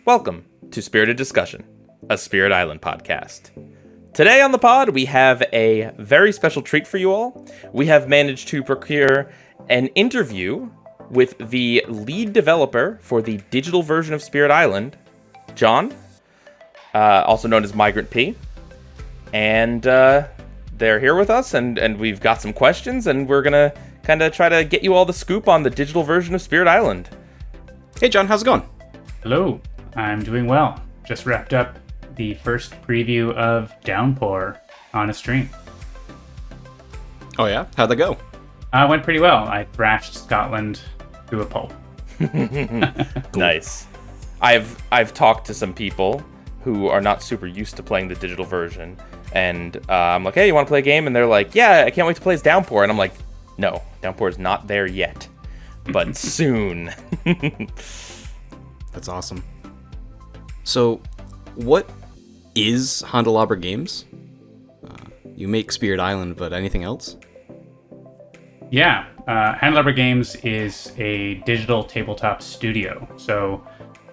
Welcome to Spirited Discussion, a Spirit Island podcast. Today on the pod, we have a very special treat for you all. We have managed to procure an interview with the lead developer for the digital version of Spirit Island, John, also known as MigrantP. And they're here with us, and we've got some questions, and we're going to kind of try to get you all the scoop on the digital version of Spirit Island. Hey John, how's it going? Hello, I'm doing well. Just wrapped up the first preview of Downpour on a stream. Oh yeah? How'd that go? Went pretty well. I thrashed Scotland to a pulp. Nice. I've talked to some people who are not super used to playing the digital version, and I'm like, hey, you want to play a game? And they're like, yeah, I can't wait to play as Downpour. And I'm like, no, Downpour is not there yet, but soon. That's awesome. So, what is Hondo Games? You make Spirit Island, but anything else? Yeah, Hondo Games is a digital tabletop studio. So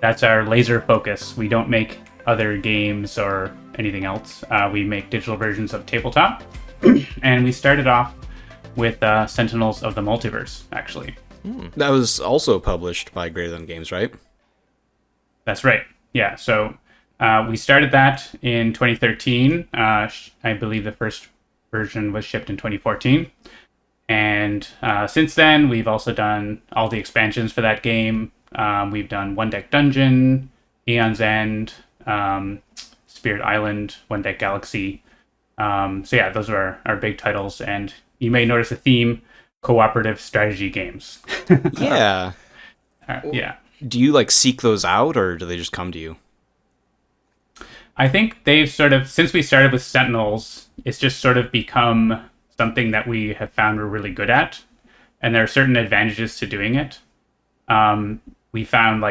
that's our laser focus. We don't make other games or anything else. We make digital versions of tabletop. And we started off with Sentinels of the Multiverse, actually. That was also published by Greater Than Games, right? That's right. Yeah. So we started that in 2013. I believe the first version was shipped in 2014. And since then, we've also done all the expansions for that game. We've done One Deck Dungeon, Aeon's End, Spirit Island, One Deck Galaxy. So yeah, those are our big titles. And you may notice a theme: cooperative strategy games. Yeah. Yeah. Do you seek those out, or do they just come to you? I think they've since we started with Sentinels, it's just sort of become something that we have found we're really good at. And there are certain advantages to doing it. We found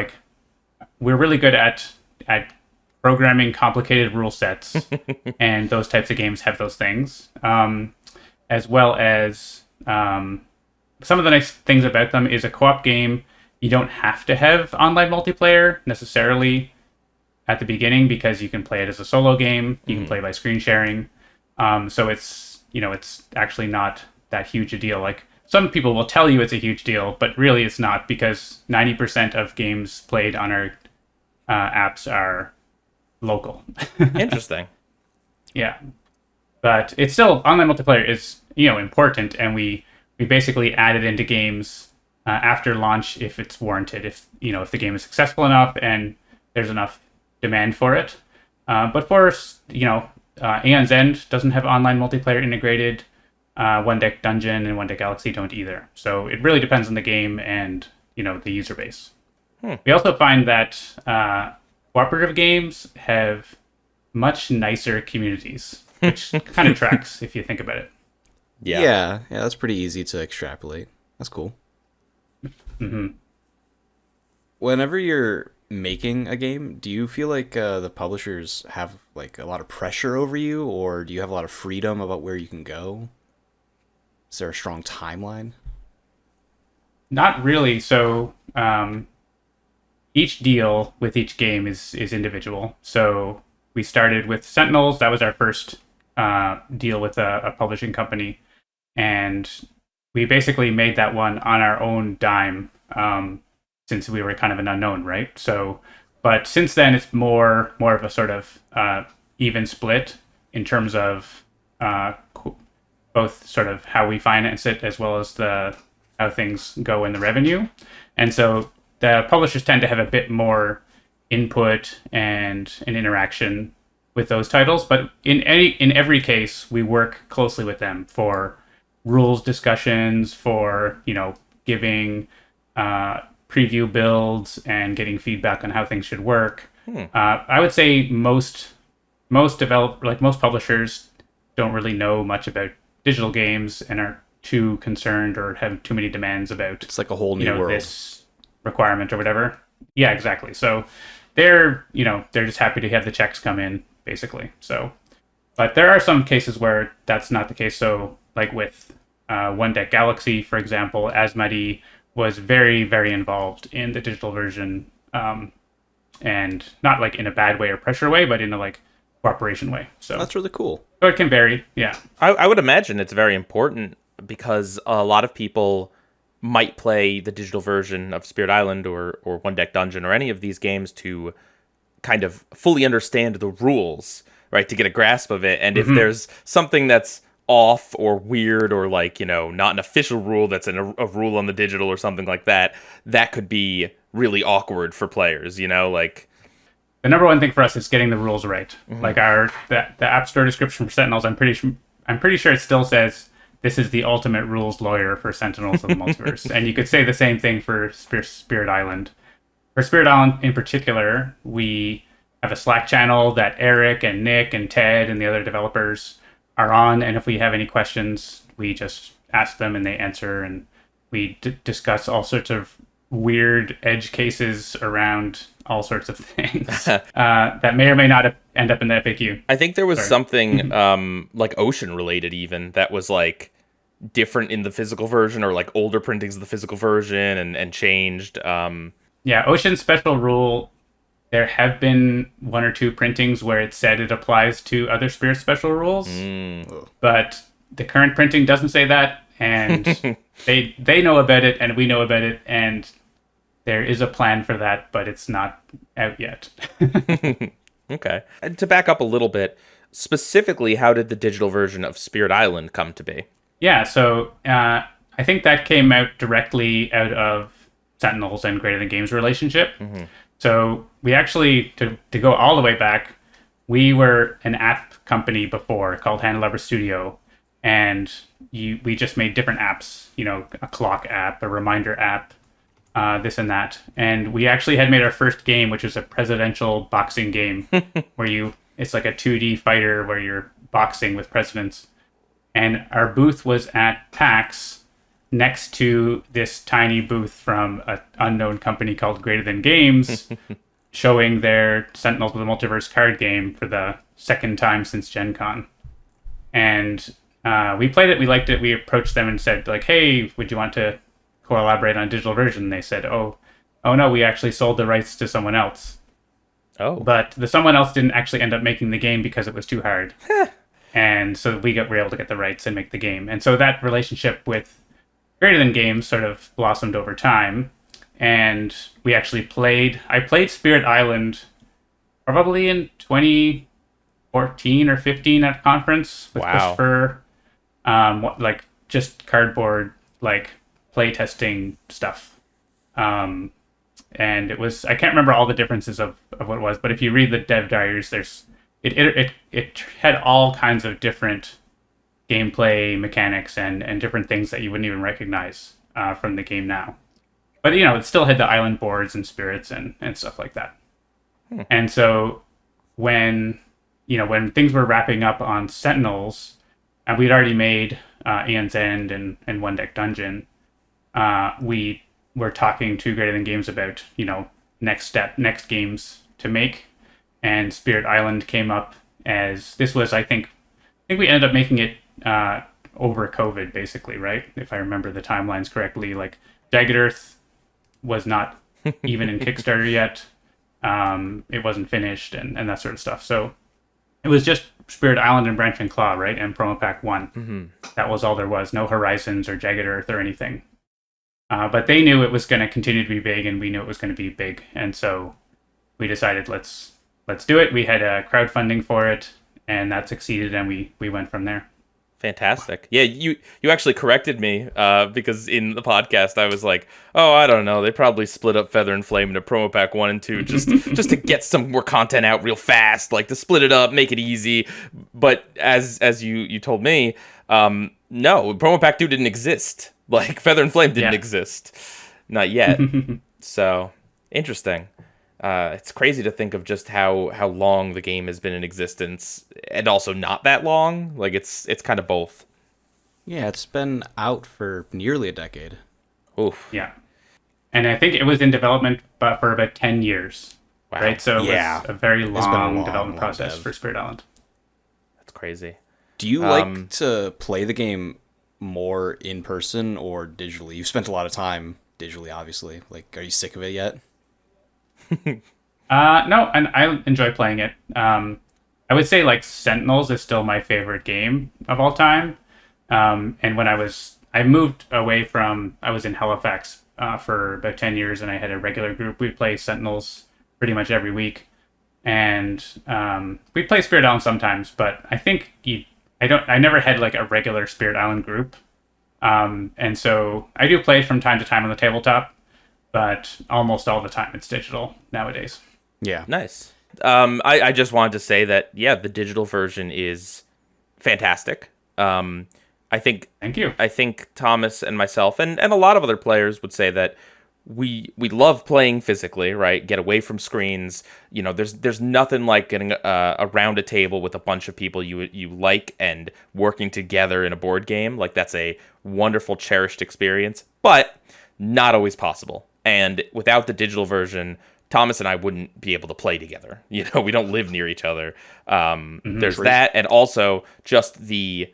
we're really good at programming complicated rule sets, and those types of games have those things. As well as some of the nice things about them is a co-op game. You don't have to have online multiplayer necessarily at the beginning, because you can play it as a solo game. You can play by screen sharing. So it's actually not that huge a deal. Some people will tell you it's a huge deal, but really it's not, because 90% of games played on our apps are local. Interesting. Yeah. But it's still, online multiplayer is, important, and we basically add it into games after launch if it's warranted, if the game is successful enough and there's enough demand for it. But for Aeon's End doesn't have online multiplayer integrated. One Deck Dungeon and One Deck Galaxy don't either. So it really depends on the game and the user base. We also find that cooperative games have much nicer communities, which kind of tracks if you think about it. Yeah, that's pretty easy to extrapolate. That's cool. Mm-hmm. Whenever you're making a game, do you feel like the publishers have a lot of pressure over you, or do you have a lot of freedom about where you can go? Is there a strong timeline? Not really. So each deal with each game is individual. So we started with Sentinels. That was our first deal with a publishing company, and we basically made that one on our own dime, since we were kind of an unknown, right? So, but since then, it's more of a sort of even split in terms of both sort of how we finance it as well as how things go in the revenue. And so the publishers tend to have a bit more input and an interaction with those titles. But in every case, we work closely with them for rules discussions, for giving preview builds and getting feedback on how things should work. I would say most publishers don't really know much about digital games and are too concerned or have too many demands about it's like a whole new world, this requirement or whatever. Yeah, exactly. So they're just happy to have the checks come in, basically. So, but there are some cases where that's not the case. So with One Deck Galaxy, for example, Asmodee was very, very involved in the digital version and not like in a bad way or pressure way, but in a like cooperation way. So That's really cool. so it can vary. Yeah. I would imagine it's very important because a lot of people might play the digital version of Spirit Island or One Deck Dungeon or any of these games to kind of fully understand the rules, right? To get a grasp of it. And if there's something that's off or weird or like, you know, not an official rule that's a rule on the digital or something like that, that could be really awkward for players, you know, like... The number one thing for us is getting the rules right. Like the App Store description for Sentinels, I'm pretty sure it still says this is the ultimate rules lawyer for Sentinels of the Multiverse. And you could say the same thing for Spirit Island. For Spirit Island in particular, we have a Slack channel that Eric and Nick and Ted and the other developers are on. And if we have any questions, we just ask them and they answer. And we discuss all sorts of weird edge cases around all sorts of things that may or may not end up in the FAQ. I think there was something like Ocean related even that was like different in the physical version or like older printings of the physical version and changed. Yeah, Ocean special rule, there have been one or two printings where it said it applies to other Spirit special rules, but the current printing doesn't say that, and they know about it and we know about it, and there is a plan for that, but it's not out yet. Okay. And to back up a little bit, specifically, how did the digital version of Spirit Island come to be? Yeah, so I think that came out directly out of Sentinels and Greater Than Games relationship. So we actually, to go all the way back, we were an app company before called Handlebar Studio, and we just made different apps, you know, a clock app, a reminder app, this and that. And we actually had made our first game, which was a presidential boxing game where it's like a 2D fighter where you're boxing with presidents. And our booth was at PAX next to this tiny booth from an unknown company called Greater Than Games showing their Sentinels of the Multiverse card game for the second time since Gen Con. And we played it, we liked it, we approached them and said, like, hey, would you want to collaborate on a digital version? And they said, oh no, we actually sold the rights to someone else. Oh. But the someone else didn't actually end up making the game because it was too hard. And so were able to get the rights and make the game. And so that relationship with Greater Than Games sort of blossomed over time. And we actually I played Spirit Island probably in 2014 or 15 at a conference with Christopher. Like just cardboard, like play testing stuff. And it was, I can't remember all the differences of what it was, but if you read the dev diaries, it had all kinds of different gameplay mechanics and different things that you wouldn't even recognize from the game now. But, you know, it still had the island boards and spirits and stuff like that. And so when things were wrapping up on Sentinels, and we'd already made Aeon's End and One Deck Dungeon, we were talking to Greater Than Games about, you know, next games to make. And Spirit Island came up as, this was, I think we ended up making it over COVID, basically, right? If I remember the timelines correctly, like Jagged Earth was not even in Kickstarter yet. It wasn't finished and that sort of stuff. So it was just Spirit Island and Branch and Claw, right? And Promo Pack 1. That was all there was. No Horizons or Jagged Earth or anything. But they knew it was going to continue to be big, and we knew it was going to be big. And so we decided, let's do it. We had crowdfunding for it, and that succeeded, and we went from there. Fantastic. Yeah, you actually corrected me because in the podcast I was like, oh, I don't know, they probably split up Feather and Flame into Promo Pack 1 and 2 just to get some more content out real fast, like to split it up, make it easy. But as you told me, no, Promo Pack 2 didn't exist. Like Feather and Flame didn't exist. Not yet. So, interesting. It's crazy to think of just how long the game has been in existence, and also not that long. Like it's kind of both. Yeah, it's been out for nearly a decade. Oof. Yeah, and I think it was in development for about 10 years. Wow. Right, so it was a very long development long process for Spirit Island. That's crazy. Do you like to play the game more in person or digitally? You've spent a lot of time digitally, obviously. Like, are you sick of it yet? No, and I enjoy playing it. I would say like Sentinels is still my favorite game of all time. And when I moved away from, I was in Halifax for about 10 years, and I had a regular group. We'd play Sentinels pretty much every week. And we'd play Spirit Island sometimes, but I think I never had like a regular Spirit Island group. And so I do play it from time to time on the tabletop, but almost all the time it's digital nowadays. Yeah. Nice. I just wanted to say that, yeah, the digital version is fantastic. Thank you. I think Thomas and myself and a lot of other players would say that we love playing physically, right? Get away from screens. You know, there's nothing like getting around a table with a bunch of people you like and working together in a board game. Like, that's a wonderful, cherished experience, but not always possible. And without the digital version, Thomas and I wouldn't be able to play together. You know, we don't live near each other. There's that, and also just the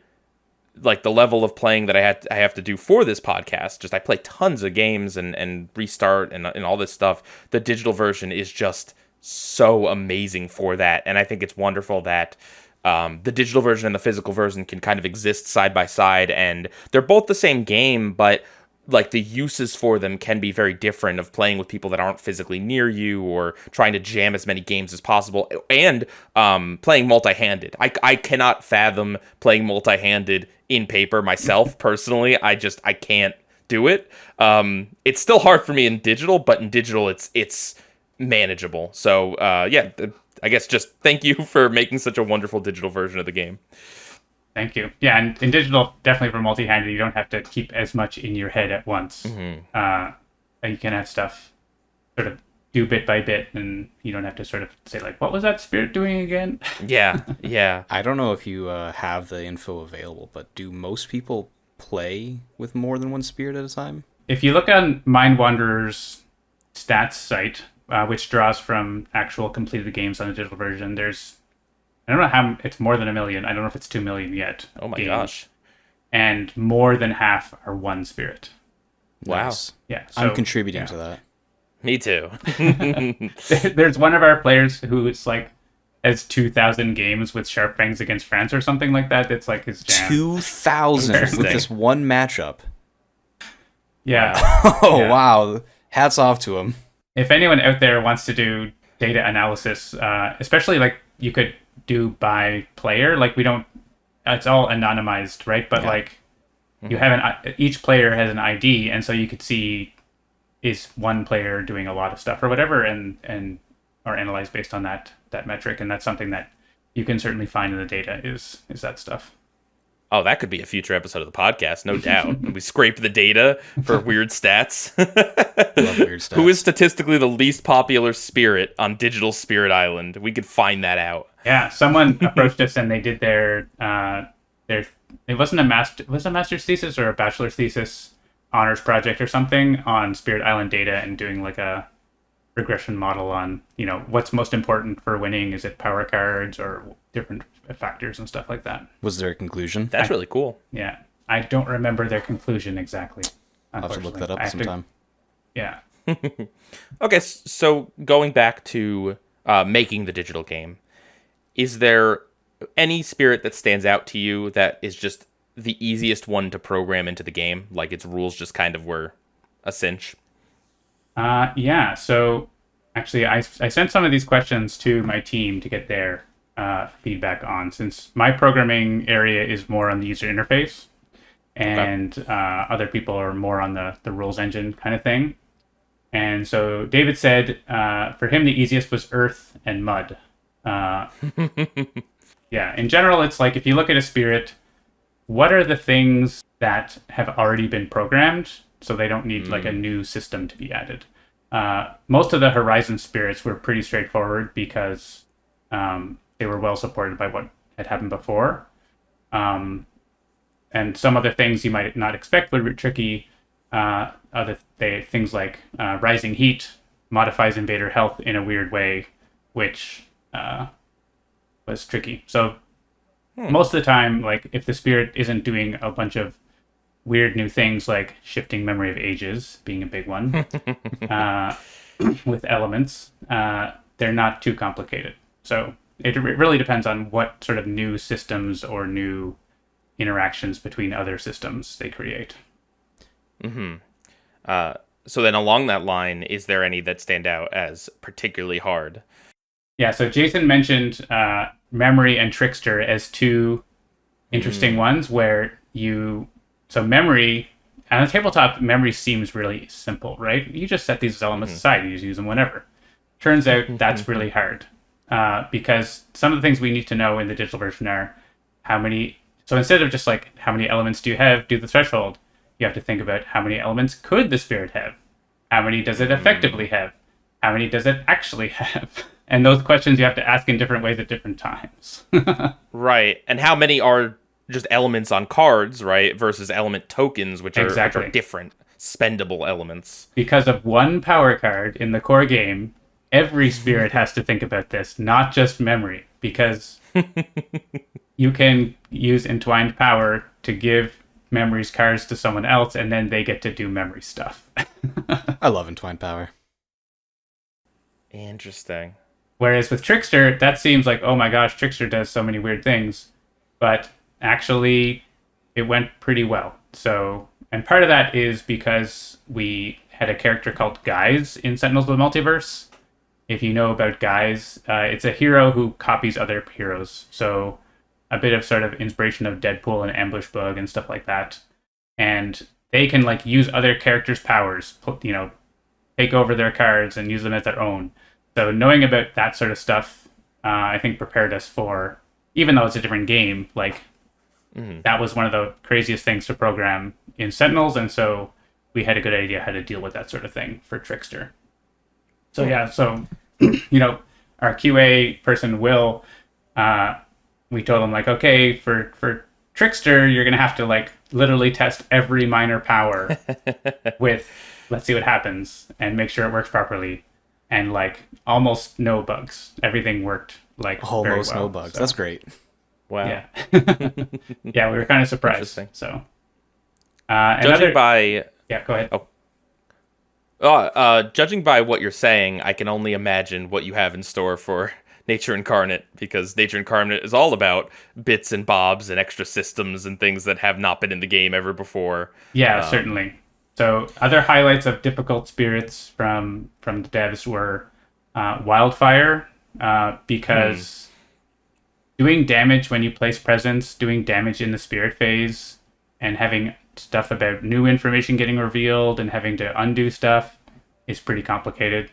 level of playing that I have to do for this podcast. Just I play tons of games and restart and all this stuff. The digital version is just so amazing for that, and I think it's wonderful that the digital version and the physical version can kind of exist side by side, and they're both the same game, but like the uses for them can be very different, of playing with people that aren't physically near you or trying to jam as many games as possible, and playing multi-handed. I cannot fathom playing multi-handed in paper myself personally. I can't do it. It's still hard for me in digital, but in digital it's manageable. So yeah, I guess just thank you for making such a wonderful digital version of the game. Thank you. Yeah, and in digital, definitely for multi-handed, you don't have to keep as much in your head at once. And you can have stuff sort of do bit by bit, and you don't have to sort of say, like, what was that spirit doing again? Yeah. I don't know if you have the info available, but do most people play with more than one spirit at a time? If you look on Mind Wanderer's stats site, which draws from actual completed games on the digital version, I don't know how, it's more than 1 million. I don't know if it's 2 million yet. Oh my gosh. And more than half are one spirit. Wow. Nice. Yeah. So, I'm contributing to that. Me too. There's one of our players who is like has 2,000 games with Sharp Fangs against France or something like that. It's like his jam. 2,000 with this one matchup. Yeah. Oh, Yeah. wow. Hats off to him. If anyone out there wants to do data analysis, especially like you could do by player, like we don't, it's all anonymized, right? But like you have each player has an ID, and so you could see, is one player doing a lot of stuff or whatever, and are analyzed based on that metric. And that's something that you can certainly find in the data is that stuff. Oh, that could be a future episode of the podcast, no doubt. We scrape the data for weird stats. Love weird stats. Who is statistically the least popular spirit on Digital Spirit Island? We could find that out. Yeah, someone approached us and they did their it wasn't a master's thesis or a bachelor's thesis honors project or something on Spirit Island data, and doing like a regression model on, you know, what's most important for winning. Is it power cards or different factors and stuff like that? Was there a conclusion? That's really cool. Yeah, I don't remember their conclusion exactly. I'll have to look that up sometime. Yeah. Okay, so going back to making the digital game, is there any spirit that stands out to you that is just the easiest one to program into the game? Like its rules just kind of were a cinch? Yeah, so actually I sent some of these questions to my team to get their feedback on, since my programming area is more on the user interface, and other people are more on the rules engine kind of thing. And so David said for him the easiest was earth and mud. Yeah, in general, it's like if you look at a spirit, what are the things that have already been programmed, so they don't need like a new system to be added? Most of the Horizon spirits were pretty straightforward because they were well supported by what had happened before. And some other things you might not expect would be tricky. Things like Rising Heat modifies invader health in a weird way, which was tricky. So most of the time, like if the spirit isn't doing a bunch of weird new things like shifting memory of ages being a big one with elements, they're not too complicated. So it really depends on what sort of new systems or new interactions between other systems they create. So then along that line, is there any that stand out as particularly hard? Yeah, so Jason mentioned Memory and Trickster as two interesting ones where so Memory, on the tabletop, Memory seems really simple, right? You just set these elements aside, you just use them whenever. Turns out that's really hard because some of the things we need to know in the digital version are so instead of just like how many elements do you have, do the threshold, you have to think about how many elements could the spirit have? How many does it effectively have? How many does it actually have? And those questions you have to ask in different ways at different times. Right. And how many are just elements on cards, right? Versus element tokens, which are different, spendable elements. Because of one power card in the core game, every spirit has to think about this, not just Memory. Because you can use Entwined Power to give Memory's cards to someone else, and then they get to do Memory stuff. I love Entwined Power. Interesting. Whereas with Trickster, that seems like, oh my gosh, Trickster does so many weird things. But actually, it went pretty well. So, and part of that is because we had a character called Guise in Sentinels of the Multiverse. If you know about Guise, it's a hero who copies other heroes. So a bit of sort of inspiration of Deadpool and Ambush Bug and stuff like that. And they can like use other characters' powers, take over their cards and use them as their own. So knowing about that sort of stuff, I think prepared us for, even though it's a different game, like that was one of the craziest things to program in Sentinels. And so we had a good idea how to deal with that sort of thing for Trickster. So yeah, so, our QA person, Will, we told him like, okay, for Trickster, you're going to have to like literally test every minor power with, let's see what happens and make sure it works properly. And like almost no bugs. Everything worked like almost very well. No bugs. So, that's great. Wow. Yeah. Yeah, we were kind of surprised. Interesting. So, judging by yeah, go ahead. Judging by what you're saying, I can only imagine what you have in store for Nature Incarnate, because Nature Incarnate is all about bits and bobs and extra systems and things that have not been in the game ever before. Yeah, certainly. So other highlights of difficult spirits from the devs were Wildfire, because doing damage when you place presence, doing damage in the spirit phase, and having stuff about new information getting revealed and having to undo stuff is pretty complicated.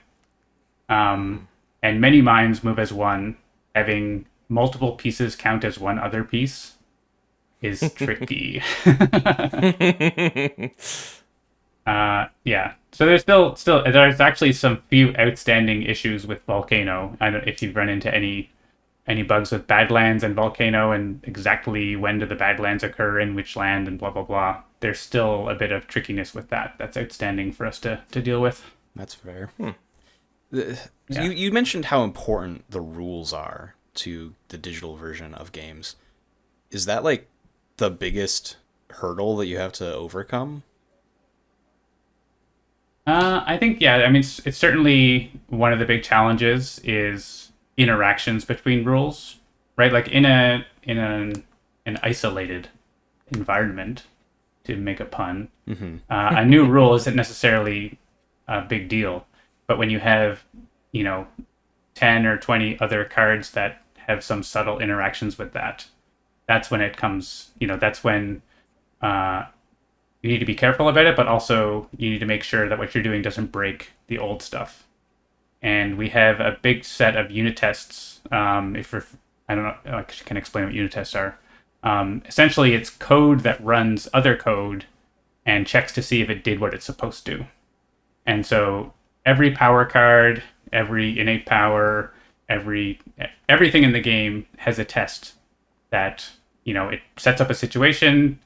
And many minds move as one. Having multiple pieces count as one other piece is tricky. Yeah. So there's still there's actually some few outstanding issues with Volcano. I don't know if you've run into any bugs with Badlands and Volcano and exactly when do the Badlands occur in which land and blah blah blah. There's still a bit of trickiness with that. That's outstanding for us to deal with. That's fair. You mentioned how important the rules are to the digital version of games. Is that like the biggest hurdle that you have to overcome? I think, yeah. I mean, it's certainly one of the big challenges is interactions between rules, right? Like in an isolated environment, to make a pun, a new rule isn't necessarily a big deal. But when you have, 10 or 20 other cards that have some subtle interactions with that, that's when it comes, that's when you need to be careful about it, but also you need to make sure that what you're doing doesn't break the old stuff. And we have a big set of unit tests. I don't know, I can explain what unit tests are. Essentially, it's code that runs other code and checks to see if it did what it's supposed to. And so every power card, every innate power, everything in the game has a test that, it sets up a situation,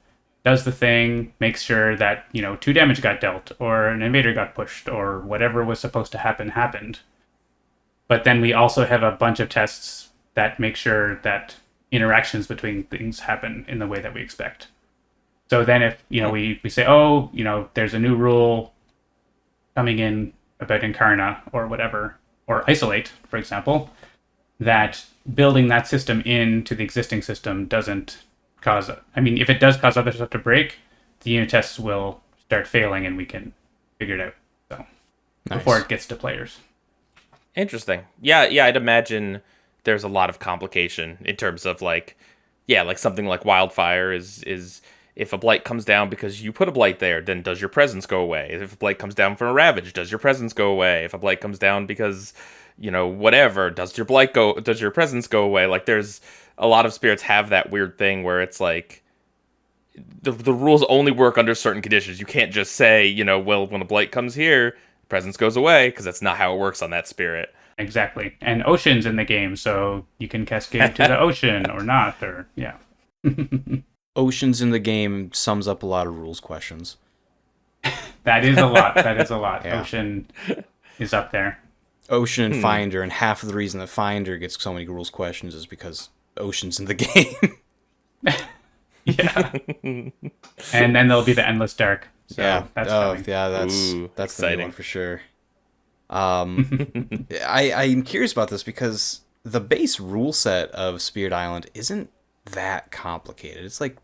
does the thing, makes sure that, 2 damage got dealt, or an invader got pushed, or whatever was supposed to happen happened. But then we also have a bunch of tests that make sure that interactions between things happen in the way that we expect. So then if, we say, there's a new rule coming in about Incarnate or whatever, or isolate, for example, that building that system into the existing system doesn't cause, I mean, if it does cause other stuff to break, the unit tests will start failing and we can figure it out. So before it gets to players. Interesting. Yeah, I'd imagine there's a lot of complication in terms of like something like Wildfire is if a blight comes down because you put a blight there, then does your presence go away? If a blight comes down from a ravage, does your presence go away? If a blight comes down because, whatever, does your presence go away? Like there's a lot of spirits have that weird thing where it's like the rules only work under certain conditions. You can't just say, well, when a blight comes here, presence goes away, because that's not how it works on that spirit. Exactly. And ocean's in the game, so you can cascade to the ocean or not, or yeah. Oceans in the game sums up a lot of rules questions. That is a lot. Yeah. Ocean is up there. Ocean and Finder, and half of the reason that Finder gets so many rules questions is because Ocean's in the game. Yeah. And then there'll be the Endless Dark. So that's coming. That's the new one for sure. I'm curious about this because the base rule set of Spirit Island isn't that complicated. It's like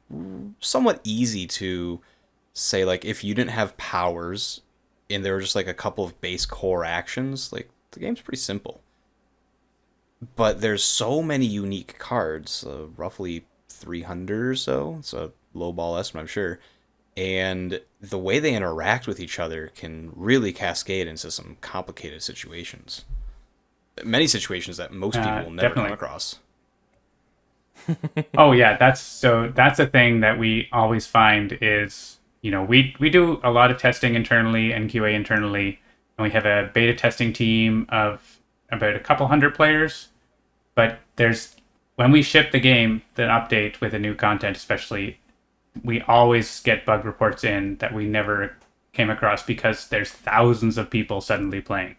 somewhat easy to say, like, if you didn't have powers and there were just like a couple of base core actions, like the game's pretty simple. But there's so many unique cards, roughly 300 or so. It's a low ball estimate, I'm sure. And the way they interact with each other can really cascade into some complicated situations. Many situations that most people will never come across. Oh yeah, that's a thing that we always find is, we do a lot of testing internally and QA internally, and we have a beta testing team of about a couple hundred players. But when we ship the game, the update with the new content especially, we always get bug reports in that we never came across because there's thousands of people suddenly playing,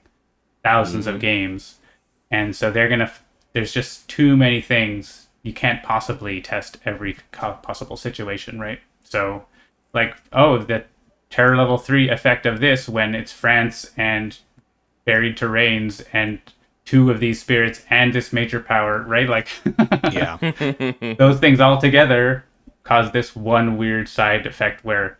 thousands of games. And so there's just too many things. You can't possibly test every possible situation, right? So like, the terror level 3 effect of this when it's France and buried terrains and 2 of these spirits and this major power, right? Like, yeah, those things all together cause this one weird side effect where,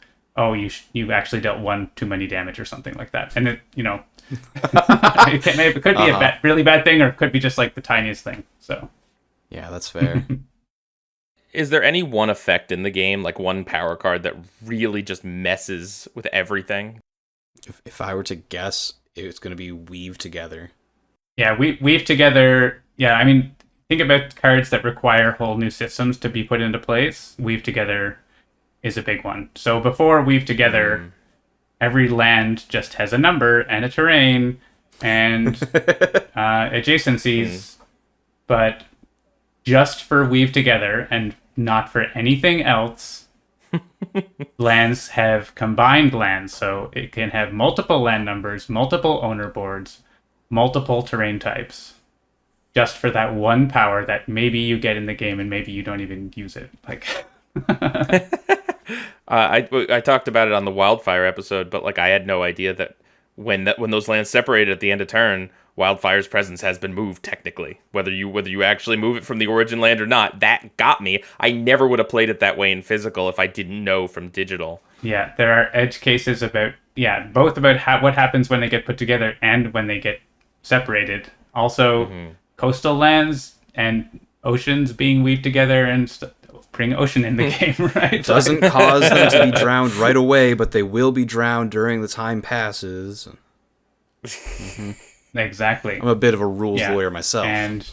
you actually dealt one too many damage or something like that. And it, it could be a really bad thing, or it could be just like the tiniest thing. So, yeah, that's fair. Is there any one effect in the game, like one power card, that really just messes with everything? If I were to guess, it's going to be Weave Together. Yeah, Weave Together. Yeah, I mean, think about cards that require whole new systems to be put into place. Weave Together is a big one. So before Weave Together, every land just has a number and a terrain and adjacencies. But just for Weave Together and not for anything else, lands have combined lands. So it can have multiple land numbers, multiple owner boards, multiple terrain types. Just for that one power that maybe you get in the game and maybe you don't even use it. Like, I talked about it on the Wildfire episode, but like I had no idea that when those lands separated at the end of turn, Wildfire's presence has been moved technically. Whether you actually move it from the origin land or not, that got me. I never would have played it that way in physical if I didn't know from digital. Yeah, there are edge cases about both about what happens when they get put together and when they get separated. Also. Coastal lands and oceans being weaved together and bring ocean in the game, right? Doesn't cause them to be drowned right away, but they will be drowned during the time passes. Exactly. I'm a bit of a rules lawyer myself. And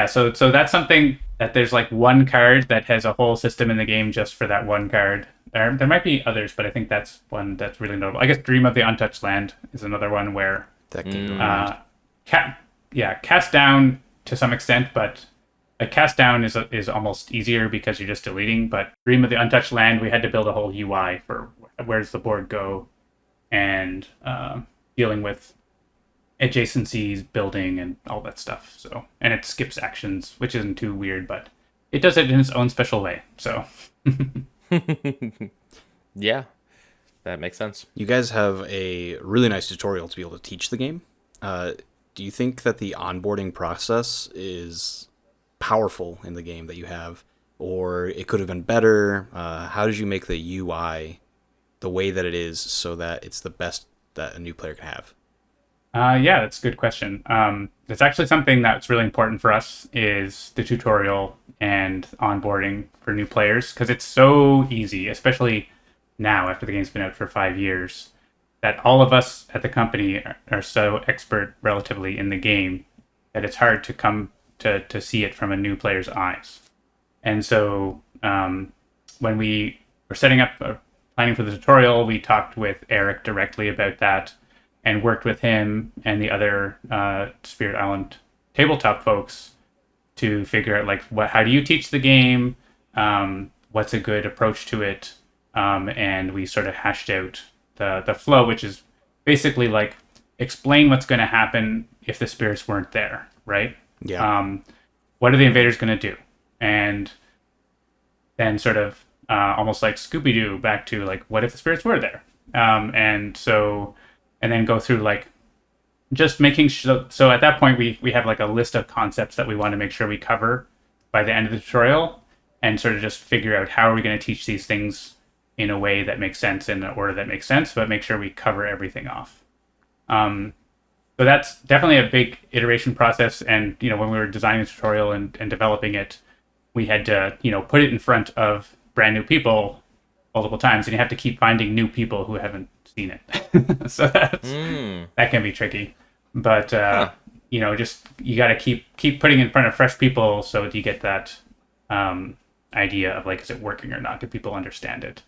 so that's something that there's like one card that has a whole system in the game just for that one card. There might be others, but I think that's one that's really notable. I guess Dream of the Untouched Land is another one where that can cast down to some extent, but a cast down is almost easier because you're just deleting. But Dream of the Untouched Land, we had to build a whole UI for where does the board go, and dealing with adjacencies, building, and all that stuff. So, and it skips actions, which isn't too weird, but it does it in its own special way. So, yeah, that makes sense. You guys have a really nice tutorial to be able to teach the game. do you think that the onboarding process is powerful in the game that you have, or it could have been better? How did you make the UI the way that it is so that it's the best that a new player can have? Yeah, that's a good question. That's actually something that's really important for us is the tutorial and onboarding for new players, because it's so easy, especially now after the game's been out for 5 years, that all of us at the company are so expert relatively in the game that it's hard to come to see it from a new player's eyes. And so when we were setting up, planning for the tutorial, we talked with Eric directly about that and worked with him and the other Spirit Island tabletop folks to figure out, like, how do you teach the game? What's a good approach to it? And we sort of hashed out the flow, which is basically like explain what's going to happen if the spirits weren't there, right? Yeah. What are the invaders going to do? And then sort of almost like Scooby-Doo back to like, what if the spirits were there? And then go through like just making sure. So at that point, we have like a list of concepts that we want to make sure we cover by the end of the tutorial, and sort of just figure out how are we going to teach these things in a way that makes sense, in the order that makes sense, but make sure we cover everything off. So that's definitely a big iteration process. And, when we were designing the tutorial and developing it, we had to, put it in front of brand new people multiple times, and you have to keep finding new people who haven't seen it. So that can be tricky. But, just you got to keep putting it in front of fresh people so that you get that idea of like, is it working or not? Do people understand it?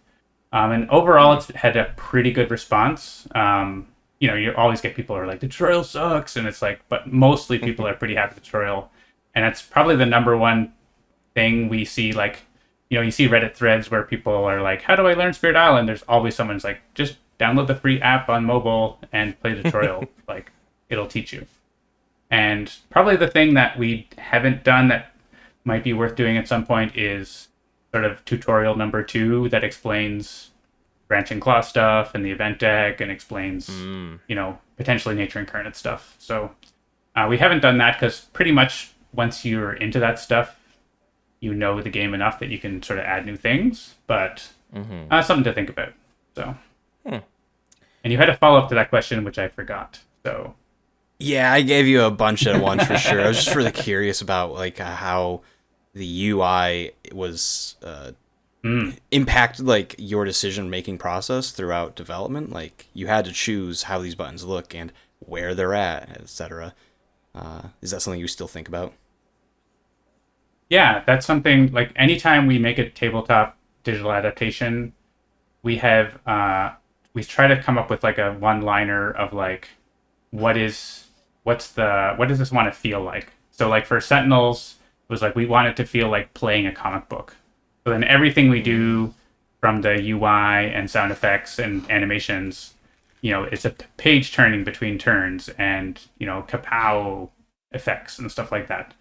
And overall, it's had a pretty good response. You always get people who are like, the tutorial sucks. And it's like, but mostly people are pretty happy with the tutorial. And it's probably the number one thing we see. Like, you see Reddit threads where people are like, how do I learn Spirit Island? There's always someone's like, just download the free app on mobile and play the tutorial. Like, it'll teach you. And probably the thing that we haven't done that might be worth doing at some point is sort of tutorial number 2 that explains branching claw stuff and the event deck, and explains, potentially nature incarnate stuff. So we haven't done that because pretty much once you're into that stuff, you know the game enough that you can sort of add new things, but something to think about. So, and you had a follow up to that question, which I forgot. So, yeah, I gave you a bunch at once for sure. I was just really curious about like how the UI was impacted like your decision making process throughout development. Like you had to choose how these buttons look and where they're at, etc. Is that something you still think about? Yeah, that's something like anytime we make a tabletop digital adaptation, we have we try to come up with like a one-liner of like what does this want to feel like? So like for Sentinels, it was like we want it to feel like playing a comic book. So then everything we do from the UI and sound effects and animations, it's a page turning between turns and, kapow effects and stuff like that.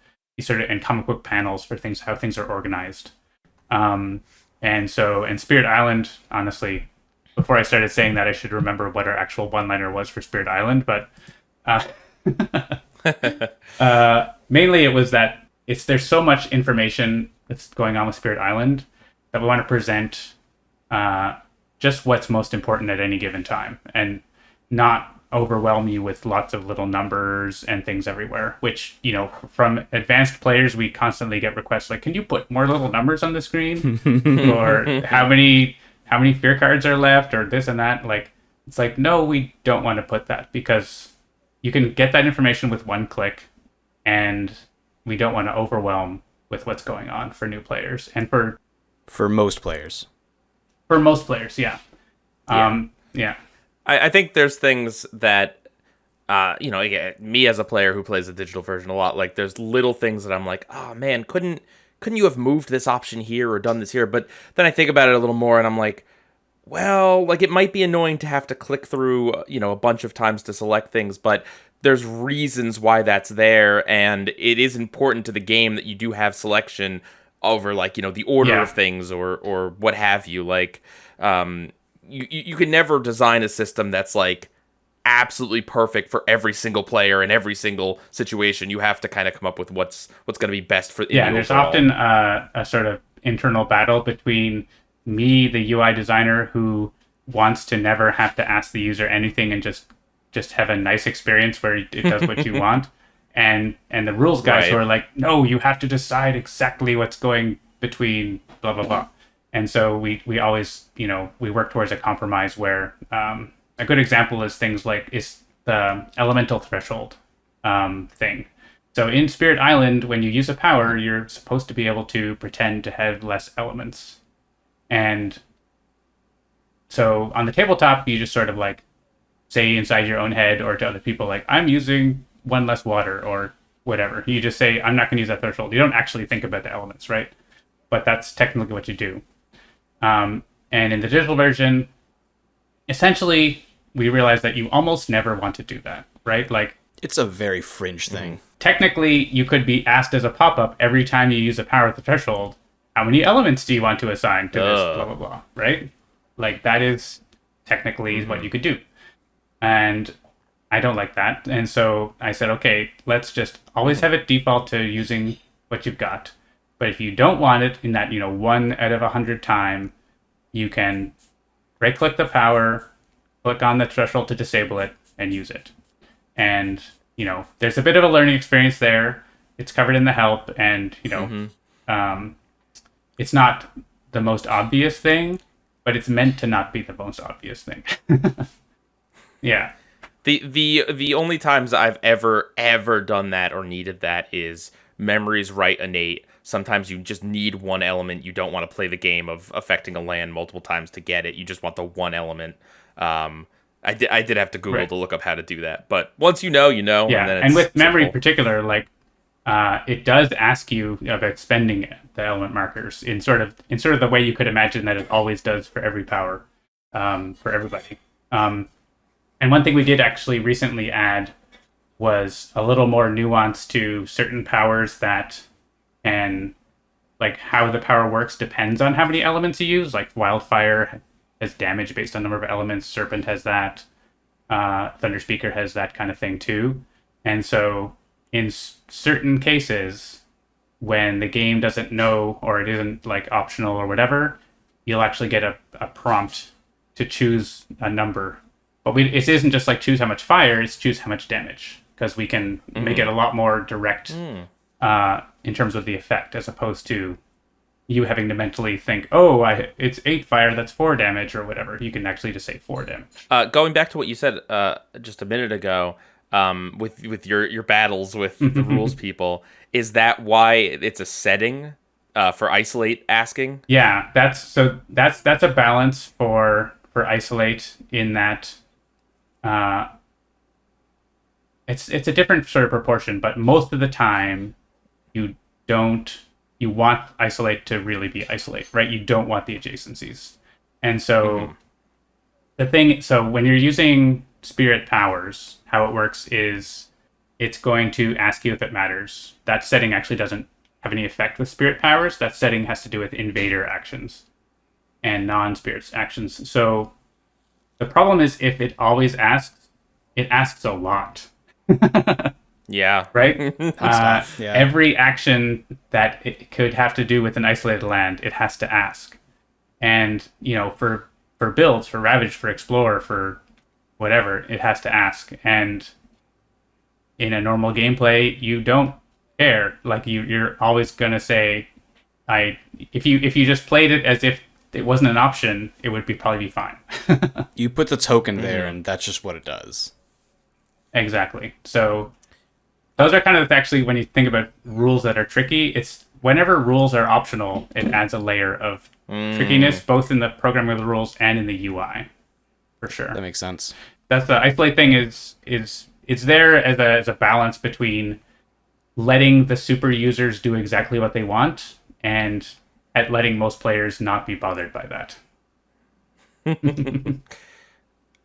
And comic book panels for how things are organized. And so in Spirit Island, honestly, before I started saying that, I should remember what our actual one-liner was for Spirit Island. But mainly it was that there's so much information that's going on with Spirit Island that we want to present just what's most important at any given time, and not overwhelm you with lots of little numbers and things everywhere, which, from advanced players, we constantly get requests like, can you put more little numbers on the screen? Or how many fear cards are left, or this and that. Like, it's like, no, we don't want to put that, because you can get that information with one click, and we don't want to overwhelm with what's going on for new players and for most players. For most players, yeah. Yeah. I think there's things that, again, me as a player who plays the digital version a lot, like there's little things that I'm like, oh man, couldn't you have moved this option here or done this here? But then I think about it a little more and I'm like, well, like it might be annoying to have to click through, a bunch of times to select things, but there's reasons why that's there, and it is important to the game that you do have selection over like, the order of things or what have you. Like, you can never design a system that's like absolutely perfect for every single player in every single situation. You have to kind of come up with what's going to be best for. Yeah, and there's often a sort of internal battle between me, the UI designer, who wants to never have to ask the user anything and just have a nice experience where it does what you want, and the rules guys who are like, no, you have to decide exactly what's going between blah blah blah. And so we always, we work towards a compromise where a good example is things like the elemental threshold thing. So in Spirit Island, when you use a power, you're supposed to be able to pretend to have less elements. And so on the tabletop, you just sort of like say inside your own head or to other people, like, I'm using one less water or whatever. You just say, I'm not going to use that threshold. You don't actually think about the elements, right? But that's technically what you do. And in the digital version, essentially, we realize that you almost never want to do that, right? Like, it's a very fringe thing. Technically, you could be asked as a pop-up every time you use a power at the threshold, how many elements do you want to assign to this, blah, blah, blah, right? Like, that is technically what you could do. And I don't like that. And so I said, okay, let's just always have it default to using what you've got. But if you don't want it in that, 1 out of 100 time, you can right-click the power, click on the threshold to disable it, and use it. And, there's a bit of a learning experience there. It's covered in the help, and, it's not the most obvious thing, but it's meant to not be the most obvious thing. Yeah. The only times I've ever done that or needed that is memories right innate. Sometimes you just need one element. You don't want to play the game of affecting a land multiple times to get it. You just want the one element. I did have to Google to look up how to do that. But once you know, Yeah, and with memory in particular, like it does ask you about spending the element markers in sort of the way you could imagine that it always does for every power, for everybody. And one thing we did actually recently add was a little more nuance to certain powers that can, like, how the power works depends on how many elements you use. Like Wildfire has damage based on number of elements. Serpent has that. Thunder Speaker has that kind of thing too. And so in certain cases, when the game doesn't know or it isn't like optional or whatever, you'll actually get a prompt to choose a number. But it isn't just like choose how much fire, it's choose how much damage. Because we can make it a lot more direct in terms of the effect, as opposed to you having to mentally think, it's 8 fire, that's 4 damage, or whatever. You can actually just say 4 damage. Going back to what you said just a minute ago, with your battles with the rules people, is that why it's a setting for isolate asking? Yeah, that's a balance for isolate in that it's a different sort of proportion, but most of the time you want isolate to really be isolate, right? You don't want the adjacencies. And so so when you're using spirit powers, how it works is it's going to ask you if it matters. That setting actually doesn't have any effect with spirit powers. That setting has to do with invader actions and non-spirits actions. So the problem is if it always asks, it asks a lot. Yeah. Right? Yeah. Every action that it could have to do with an isolated land, it has to ask. And, for builds, for Ravage, for Explore, for whatever, it has to ask. And in a normal gameplay, you don't care. Like, you're always going to say, if you just played it as if it wasn't an option, it would probably be fine. You put the token there, and that's just what it does. Exactly. So those are kind of actually, when you think about rules that are tricky, it's whenever rules are optional, it adds a layer of trickiness, both in the programming of the rules and in the UI, for sure. That makes sense. That's the isolate thing is it's there as a balance between letting the super users do exactly what they want and at letting most players not be bothered by that.